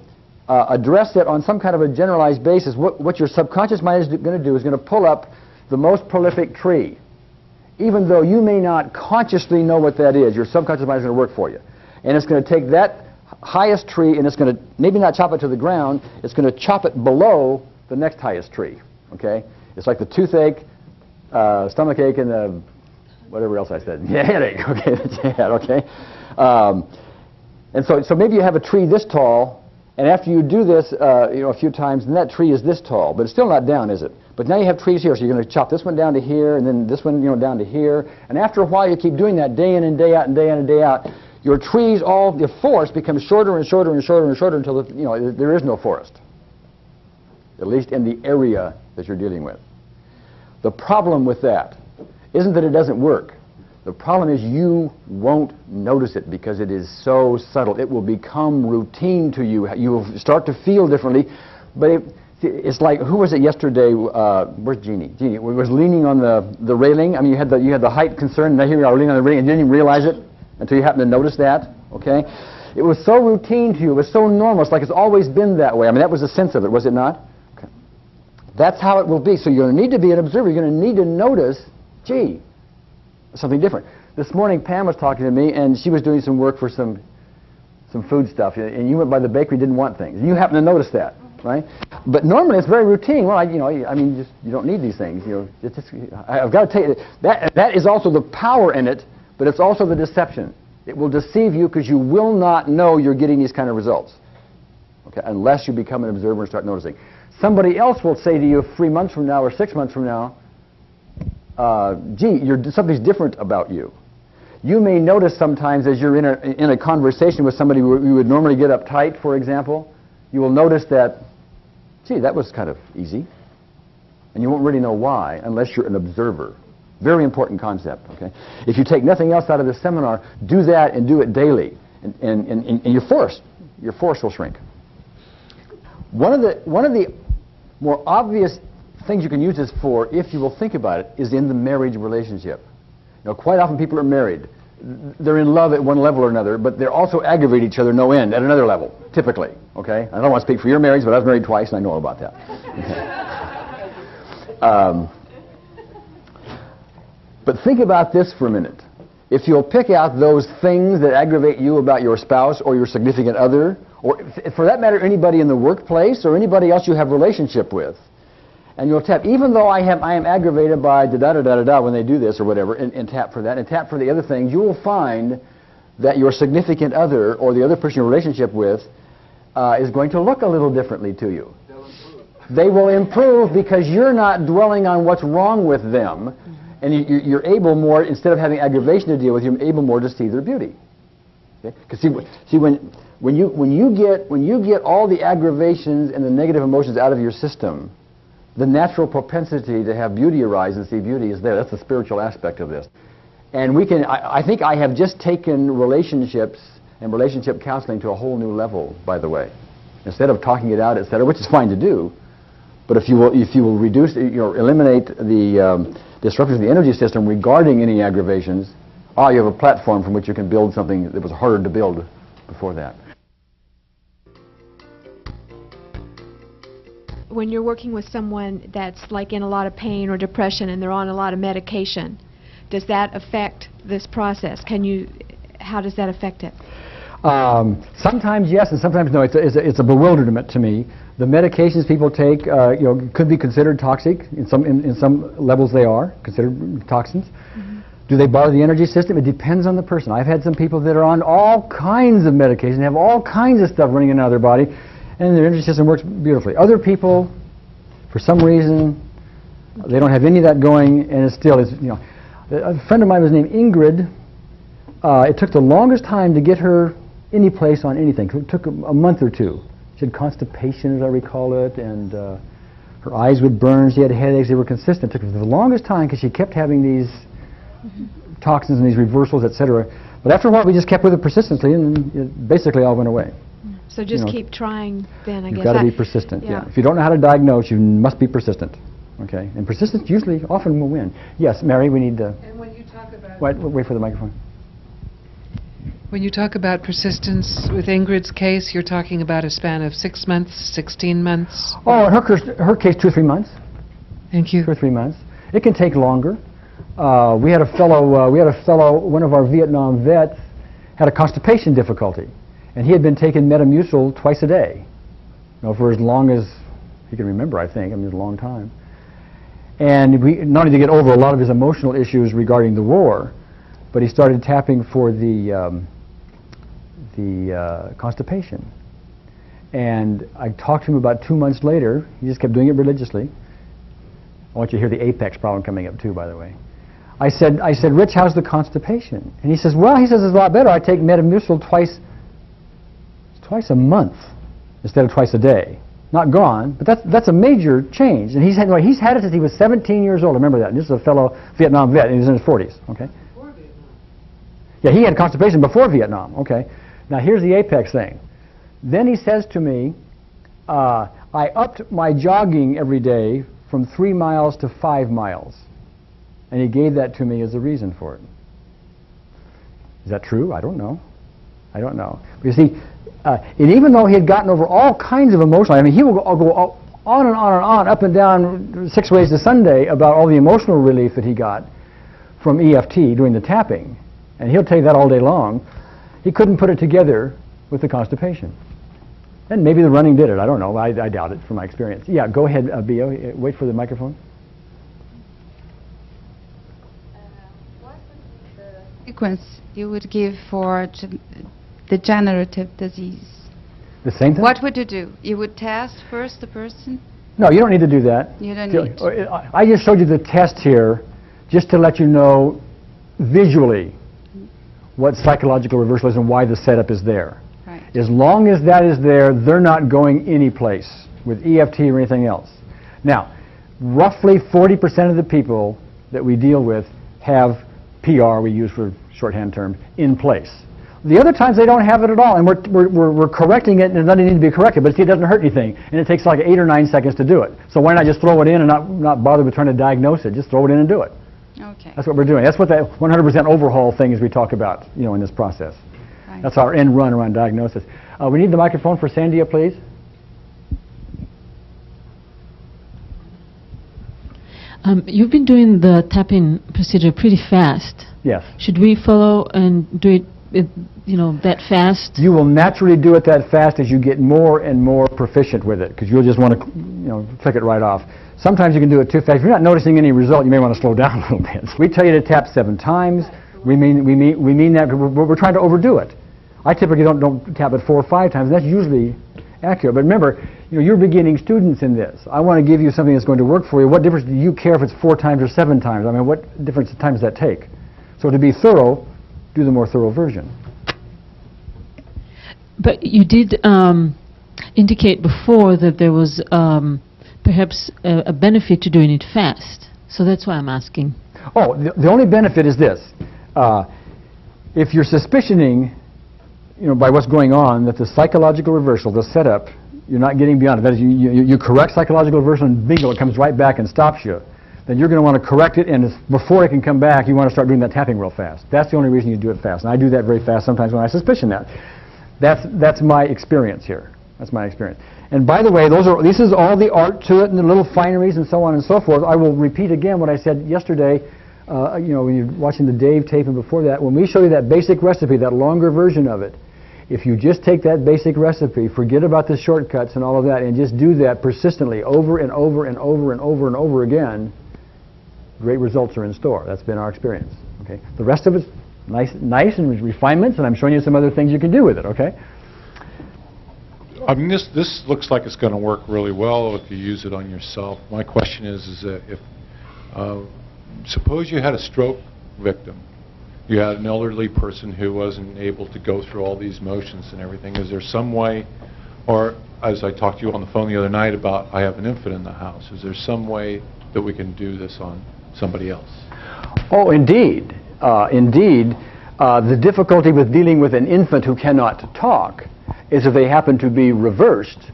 address that on some kind of a generalized basis, what your subconscious mind is going to do is going to pull up the most prolific tree. Even though you may not consciously know what that is, your subconscious mind is going to work for you. And it's going to take that highest tree and it's going to maybe not chop it to the ground, it's going to chop it below the next highest tree. Okay? It's like the toothache, stomach ache, and the whatever else I said. Yeah, headache. Okay, that's your head. Okay? And so maybe you have a tree this tall, and after you do this a few times, then that tree is this tall, but it's still not down, is it? But now you have trees here, so you're going to chop this one down to here, and then this one down to here. And after a while, you keep doing that day in and day out and day in and day out. Your trees, the forest becomes shorter and shorter and shorter and shorter until there is no forest, at least in the area that you're dealing with. The problem with that isn't that it doesn't work. The problem is you won't notice it because it is so subtle. It will become routine to you. You will start to feel differently, but it's like, who was it yesterday? Where's Jeannie? Jeannie was leaning on the railing. I mean, you had the height concern, and now here you are leaning on the railing, and you didn't even realize it until you happened to notice that. Okay, it was so routine to you. It was so normal. It's like it's always been that way. I mean, that was the sense of it, was it not? Okay. That's how it will be. So you're going to need to be an observer. You're going to need to notice, gee, something different. This morning, Pam was talking to me, and she was doing some work for some food stuff, and you went by the bakery, didn't want things. You happened to notice that. Right, but normally it's very routine. Well, I mean, you don't need these things. I've got to tell you that is also the power in it, but it's also the deception. It will deceive you because you will not know you're getting these kind of results, okay, unless you become an observer and start noticing. Somebody else will say to you 3 months from now or 6 months from now, gee, something's different about you. You may notice sometimes as you're in a conversation with somebody who you would normally get uptight, for example, you will notice that, gee, that was kind of easy. And you won't really know why unless you're an observer. Very important concept, okay? If you take nothing else out of this seminar, do that and do it daily. And your force will shrink. One of the more obvious things you can use this for, if you will think about it, is in the marriage relationship. Quite often people are married. they're in love at one level or another, but they're also aggravate each other no end at another level, typically, okay? I don't want to speak for your marriage, but I was married twice and I know all about that. Okay. But think about this for a minute. If you'll pick out those things that aggravate you about your spouse or your significant other, or for that matter, anybody in the workplace or anybody else you have a relationship with, and you'll tap, even though I am aggravated by da-da-da-da-da when they do this or whatever, and tap for that, and tap for the other things, you will find that your significant other or the other person you're in a relationship with is going to look a little differently to you. They will improve because you're not dwelling on what's wrong with them, and you're able more, instead of having aggravation to deal with, you're able more to see their beauty. Because see, when you get all the aggravations and the negative emotions out of your system, the natural propensity to have beauty arise and see beauty is there. That's the spiritual aspect of this. And we can, I think I have just taken relationships and relationship counseling to a whole new level, by the way. Instead of talking it out, etc., which is fine to do, but if you will reduce, eliminate the disruptions in the energy system regarding any aggravations, you have a platform from which you can build something that was harder to build before that. When you're working with someone that's like in a lot of pain or depression and they're on a lot of medication, does that affect this process? How does that affect it? Sometimes yes, and sometimes no. It's a bewilderment to me. The medications people take, could be considered toxic. In some levels, they are considered toxins. Mm-hmm. Do they bother the energy system? It depends on the person. I've had some people that are on all kinds of medication, have all kinds of stuff running in and out of their body, and their energy system works beautifully. Other people, for some reason, they don't have any of that going, and it still is. A friend of mine was named Ingrid. It took the longest time to get her any place on anything. It took a month or two. She had constipation, as I recall it, and her eyes would burn. She had headaches. They were consistent. It took the longest time because she kept having these toxins and these reversals, etc. But after a while, we just kept with it persistently, and it basically all went away. So just keep trying then, I guess. You've got to be persistent, yeah. If you don't know how to diagnose, you must be persistent, okay? And persistence usually often will win. Yes, Mary, we need to... And when you talk about... Wait for the microphone. When you talk about persistence with Ingrid's case, you're talking about a span of 6 months, 16 months? Oh, in her case, 2 or 3 months. Thank you. 2 or 3 months. It can take longer. We had a fellow, one of our Vietnam vets, had a constipation difficulty. And he had been taking Metamucil twice a day, for as long as he can remember, I think. I mean, it was a long time. And not only to get over a lot of his emotional issues regarding the war, but he started tapping for the constipation. And I talked to him about 2 months later. He just kept doing it religiously. I want you to hear the apex problem coming up too, by the way. I said, Rich, how's the constipation? And he says, well, it's a lot better. I take Metamucil twice a month instead of twice a day. Not gone, but that's a major change. And he's had it since he was 17 years old. Remember that. And this is a fellow Vietnam vet, and he was in his 40s. Okay. Before Vietnam. Yeah, he had constipation before Vietnam. Okay. Now here's the apex thing. Then he says to me, I upped my jogging every day from 3 miles to 5 miles, and he gave that to me as a reason for it. Is that true? I don't know. I don't know. But you see. And even though he had gotten over all kinds of emotional, he will go on and on and on, up and down 6 ways to Sunday about all the emotional relief that he got from EFT doing the tapping. And he'll take that all day long. He couldn't put it together with the constipation. And maybe the running did it. I don't know. I doubt it from my experience. Yeah, go ahead, Bio. Wait for the microphone. What would be the sequence you would give for degenerative disease? The same thing? What would you do? You would test first the person? No, you don't need to do that. You don't need to. I just showed you the test here just to let you know visually what psychological reversal is and why the setup is there. Right. As long as that is there, they're not going anyplace with EFT or anything else. Now, roughly 40% of the people that we deal with have PR, we use for shorthand term, in place. The other times they don't have it at all, and we're correcting it, and it doesn't need to be corrected, but see, it doesn't hurt anything, and it takes like 8 or 9 seconds to do it. So why not just throw it in and not bother with trying to diagnose it? Just throw it in and do it. Okay. That's what we're doing. That's what that 100% overhaul thing is we talk about, in this process. Right. That's our end run around diagnosis. We need the microphone for Sandia, please. You've been doing the tapping procedure pretty fast. Yes. Should we follow and do it, that fast? You will naturally do it that fast as you get more and more proficient with it, because you'll just want to, click it right off. Sometimes you can do it too fast. If you're not noticing any result, you may want to slow down a little bit. We tell you to tap 7 times. We mean that because we're trying to overdo it. I typically don't tap it 4 or 5 times. And that's usually accurate. But remember, you're beginning students in this. I want to give you something that's going to work for you. What difference do you care if it's 4 times or 7 times? I mean, what difference time does that take? So to be thorough, do the more thorough version. But you did indicate before that there was perhaps a benefit to doing it fast. So that's why I'm asking. Oh, the only benefit is this. If you're suspicioning, by what's going on, that the psychological reversal, the setup, you're not getting beyond it. That is, you correct psychological reversal and bingo, it comes right back and stops you. Then you're going to want to correct it, and before it can come back, you want to start doing that tapping real fast. That's the only reason you do it fast. And I do that very fast sometimes when I suspicion that. That's my experience here. That's my experience. And by the way, this is all the art to it and the little fineries and so on and so forth. I will repeat again what I said yesterday, when you're watching the Dave tape and before that. When we show you that basic recipe, that longer version of it, if you just take that basic recipe, forget about the shortcuts and all of that, and just do that persistently over and over and over and over and over again, great results are in store. That's been our experience. Okay? The rest of it's nice and refinements, and I'm showing you some other things you can do with it. Okay? I mean, this looks like it's going to work really well if you use it on yourself. My question is that if suppose you had a stroke victim, you had an elderly person who wasn't able to go through all these motions and everything. Is there some way, or as I talked to you on the phone the other night about, I have an infant in the house, is there some way that we can do this on somebody else? Oh, indeed. Indeed. The difficulty with dealing with an infant who cannot talk is if they happen to be reversed,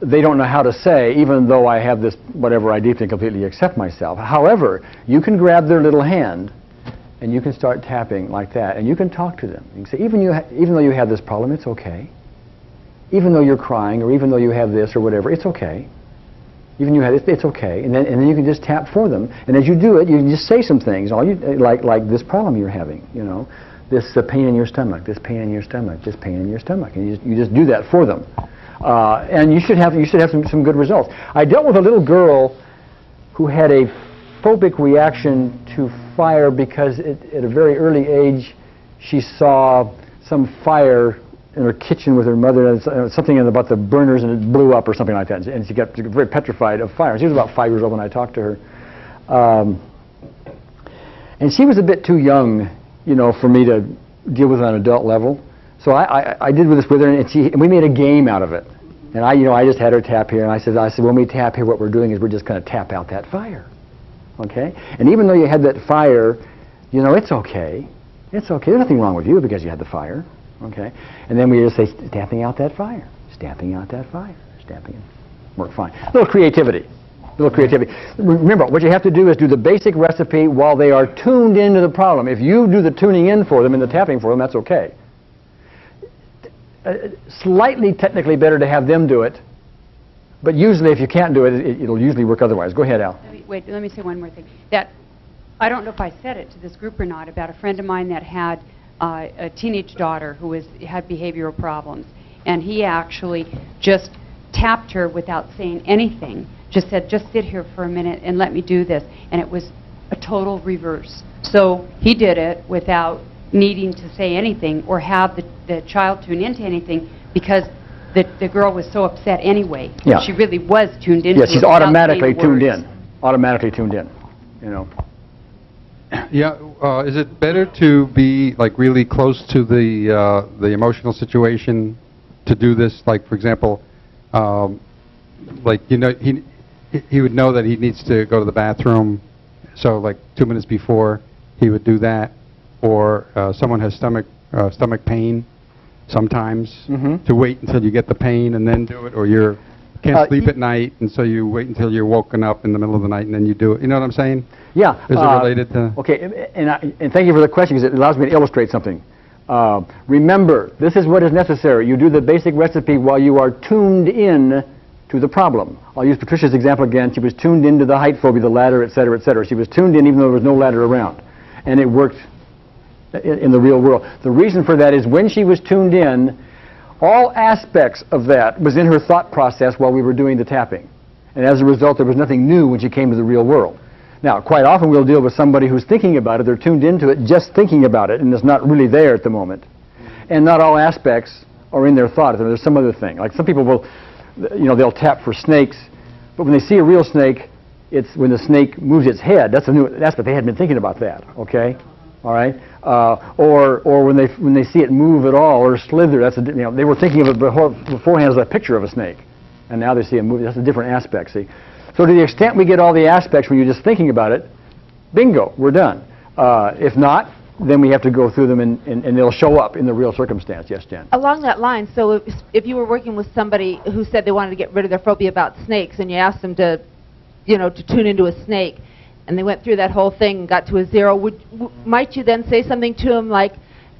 they don't know how to say, even though I have this, whatever, I deeply and completely accept myself. However, you can grab their little hand and you can start tapping like that, and you can talk to them. You can say, even though you have this problem, it's okay. Even though you're crying, or even though you have this or whatever, it's okay. Even you have this, it's okay. And then you can just tap for them. And as you do it, you can just say some things, like this problem you're having, this pain in your stomach, this pain in your stomach, this pain in your stomach, and you just do that for them. And you should have some good results. I dealt with a little girl who had a phobic reaction to fire because at a very early age she saw some fire in her kitchen with her mother, something about the burners, and it blew up or something like that, and she got very petrified of fire. She was about 5 years old when I talked to her. And she was a bit too young, for me to deal with on an adult level. So I did this with her, and we made a game out of it. And I just had her tap here, and I said, when we tap here, what we're doing is we're just going to tap out that fire. Okay? And even though you had that fire, it's okay. It's okay. There's nothing wrong with you because you had the fire. Okay? And then we just say, stamping out that fire, stamping out that fire, stamping it. Work fine. A little creativity. Remember, what you have to do is do the basic recipe while they are tuned into the problem. If you do the tuning in for them and the tapping for them, that's okay. Slightly technically better to have them do it, but usually if you can't do it, it'll usually work otherwise. Go ahead, Al. Let me say one more thing. I don't know if I said it to this group or not, about a friend of mine that had a teenage daughter who had behavioral problems, and he actually just tapped her without saying anything, just said, just sit here for a minute and let me do this, and it was a total reverse. So he did it without needing to say anything or have the child tune into anything, because the girl was so upset anyway. Yeah. She really was tuned into it. Yes, she's automatically tuned in. Automatically tuned in, Yeah, is it better to be really close to the emotional situation to do this? Like, for example, he would know that he needs to go to the bathroom, so 2 minutes before he would do that, or someone has stomach pain sometimes, to wait until you get the pain and then do it, or you're can't sleep at night, and so you wait until you're woken up in the middle of the night, and then you do it. You know what I'm saying? Yeah. Is it related to? Okay, and thank you for the question, because it allows me to illustrate something. Remember, this is what is necessary. You do the basic recipe while you are tuned in to the problem. I'll use Patricia's example again. She was tuned into the height phobia, the ladder, et cetera, et cetera. She was tuned in even though there was no ladder around. And it worked in the real world. The reason for that is when she was tuned in, all aspects of that was in her thought process while we were doing the tapping. And as a result, there was nothing new when she came to the real world. Now, quite often we'll deal with somebody who's thinking about it. They're tuned into it, just thinking about it, and it's not really there at the moment. And not all aspects are in their thought. There's some other thing. Like some people will, they'll tap for snakes, but when they see a real snake, it's when the snake moves its head. That's a new aspect. They hadn't been thinking about that. Okay, all right. Or when they see it move at all or slither, that's they were thinking of it beforehand as a picture of a snake, and now they see it move. That's a different aspect. See, so to the extent we get all the aspects when you're just thinking about it, bingo, we're done. If not, then we have to go through them and they'll show up in the real circumstance. Yes, Jen. Along that line, so if you were working with somebody who said they wanted to get rid of their phobia about snakes, and you asked them to, to tune into a snake, and they went through that whole thing and got to a 0, might you then say something to them like,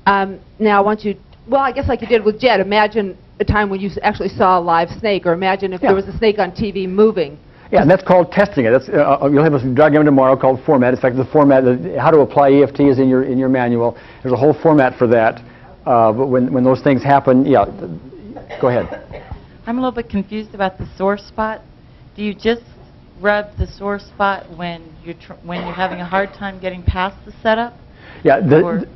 now I want you, well, I guess like you did with Jed, imagine a time when you actually saw a live snake, or imagine if there was a snake on TV moving. Yeah, and that's called testing it. That's, you'll have a diagram tomorrow called format. In fact, the format, how to apply EFT is in your manual. There's a whole format for that. But when those things happen, yeah, go ahead. I'm a little bit confused about the sore spot. Do you just rub the sore spot when you're having a hard time getting past the setup? Yeah,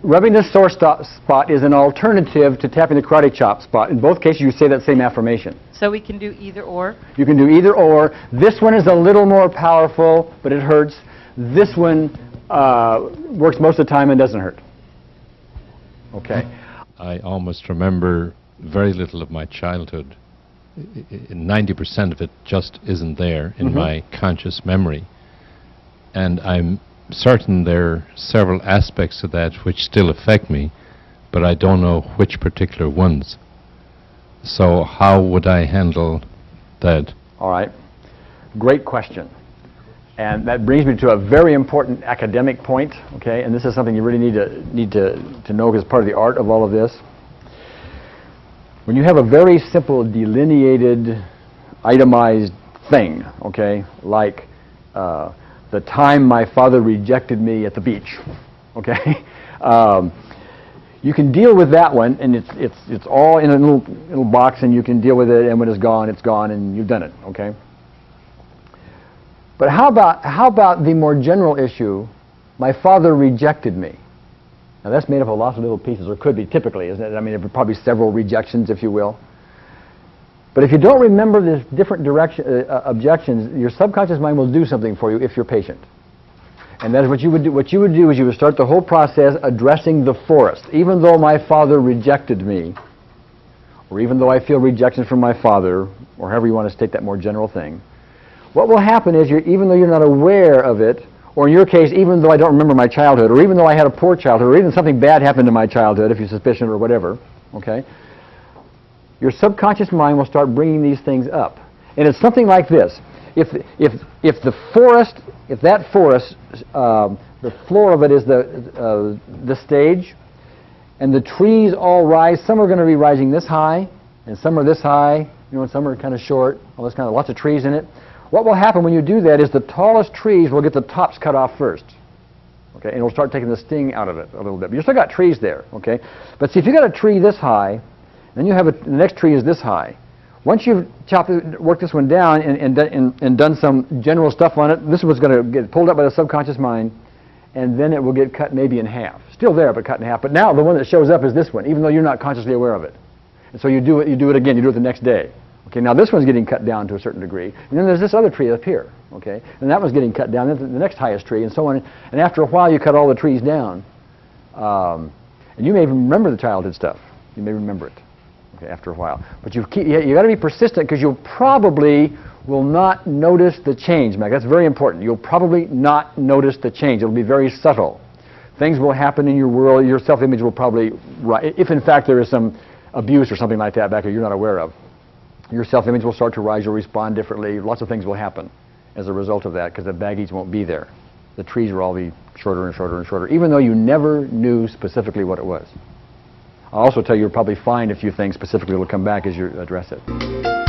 rubbing the sore spot is an alternative to tapping the karate chop spot. In both cases, you say that same affirmation. So we can do either or? You can do either or. This one is a little more powerful, but it hurts. This one works most of the time and doesn't hurt. Okay. I almost remember very little of my childhood. 90% of it just isn't there in my conscious memory. And I'm certain there are several aspects of that which still affect me, but I don't know which particular ones. So how would I handle that? All right. Great question. And that brings me to a very important academic point, okay? And this is something you really need to know because part of the art of all of this. When you have a very simple delineated, itemized thing, okay, like the time my father rejected me at the beach, okay? You can deal with that one, and it's all in a little box, and you can deal with it, and when it's gone, and you've done it, okay? But how about the more general issue, my father rejected me? Now that's made up of lots of little pieces, or could be typically, isn't it? I mean, there are probably several rejections, if you will. But if you don't remember the different objections, your subconscious mind will do something for you if you're patient. And that's what you would do. What you would do is you would start the whole process addressing the forest. Even though my father rejected me, or even though I feel rejection from my father, or however you want to state that more general thing, what will happen is even though you're not aware of it, or in your case, even though I don't remember my childhood, or even though I had a poor childhood, or even something bad happened to my childhood, if you suspicion or whatever, okay, your subconscious mind will start bringing these things up. And it's something like this. If the forest, if that forest, the floor of it is the stage, and the trees all rise, some are going to be rising this high, and some are this high, and some are kind of short, all this kind of lots of trees in it. What will happen when you do that is the tallest trees will get the tops cut off first. Okay, and it'll start taking the sting out of it a little bit. But you still got trees there, okay? But see, if you got a tree this high, then you have the next tree is this high. Once you've worked this one down and done some general stuff on it, this one's going to get pulled up by the subconscious mind, and then it will get cut maybe in half. Still there, but cut in half. But now the one that shows up is this one, even though you're not consciously aware of it. And so you do it again. You do it the next day. Okay, now this one's getting cut down to a certain degree, and then there's this other tree up here, okay, and that one's getting cut down, then the next highest tree, and so on, and after a while you cut all the trees down, and you may even remember the childhood stuff. You may remember it, okay, after a while. But you got to be persistent because you'll probably will not notice the change, Meg. That's very important. You'll probably not notice the change. It'll be very subtle. Things will happen in your world. Your self-image will probably, if in fact there is some abuse or something like that back here you're not aware of. Your self-image will start to rise, you'll respond differently, lots of things will happen as a result of that because the baggage won't be there. The trees will all be shorter and shorter and shorter, even though you never knew specifically what it was. I'll also tell you you'll probably find a few things specifically will come back as you address it.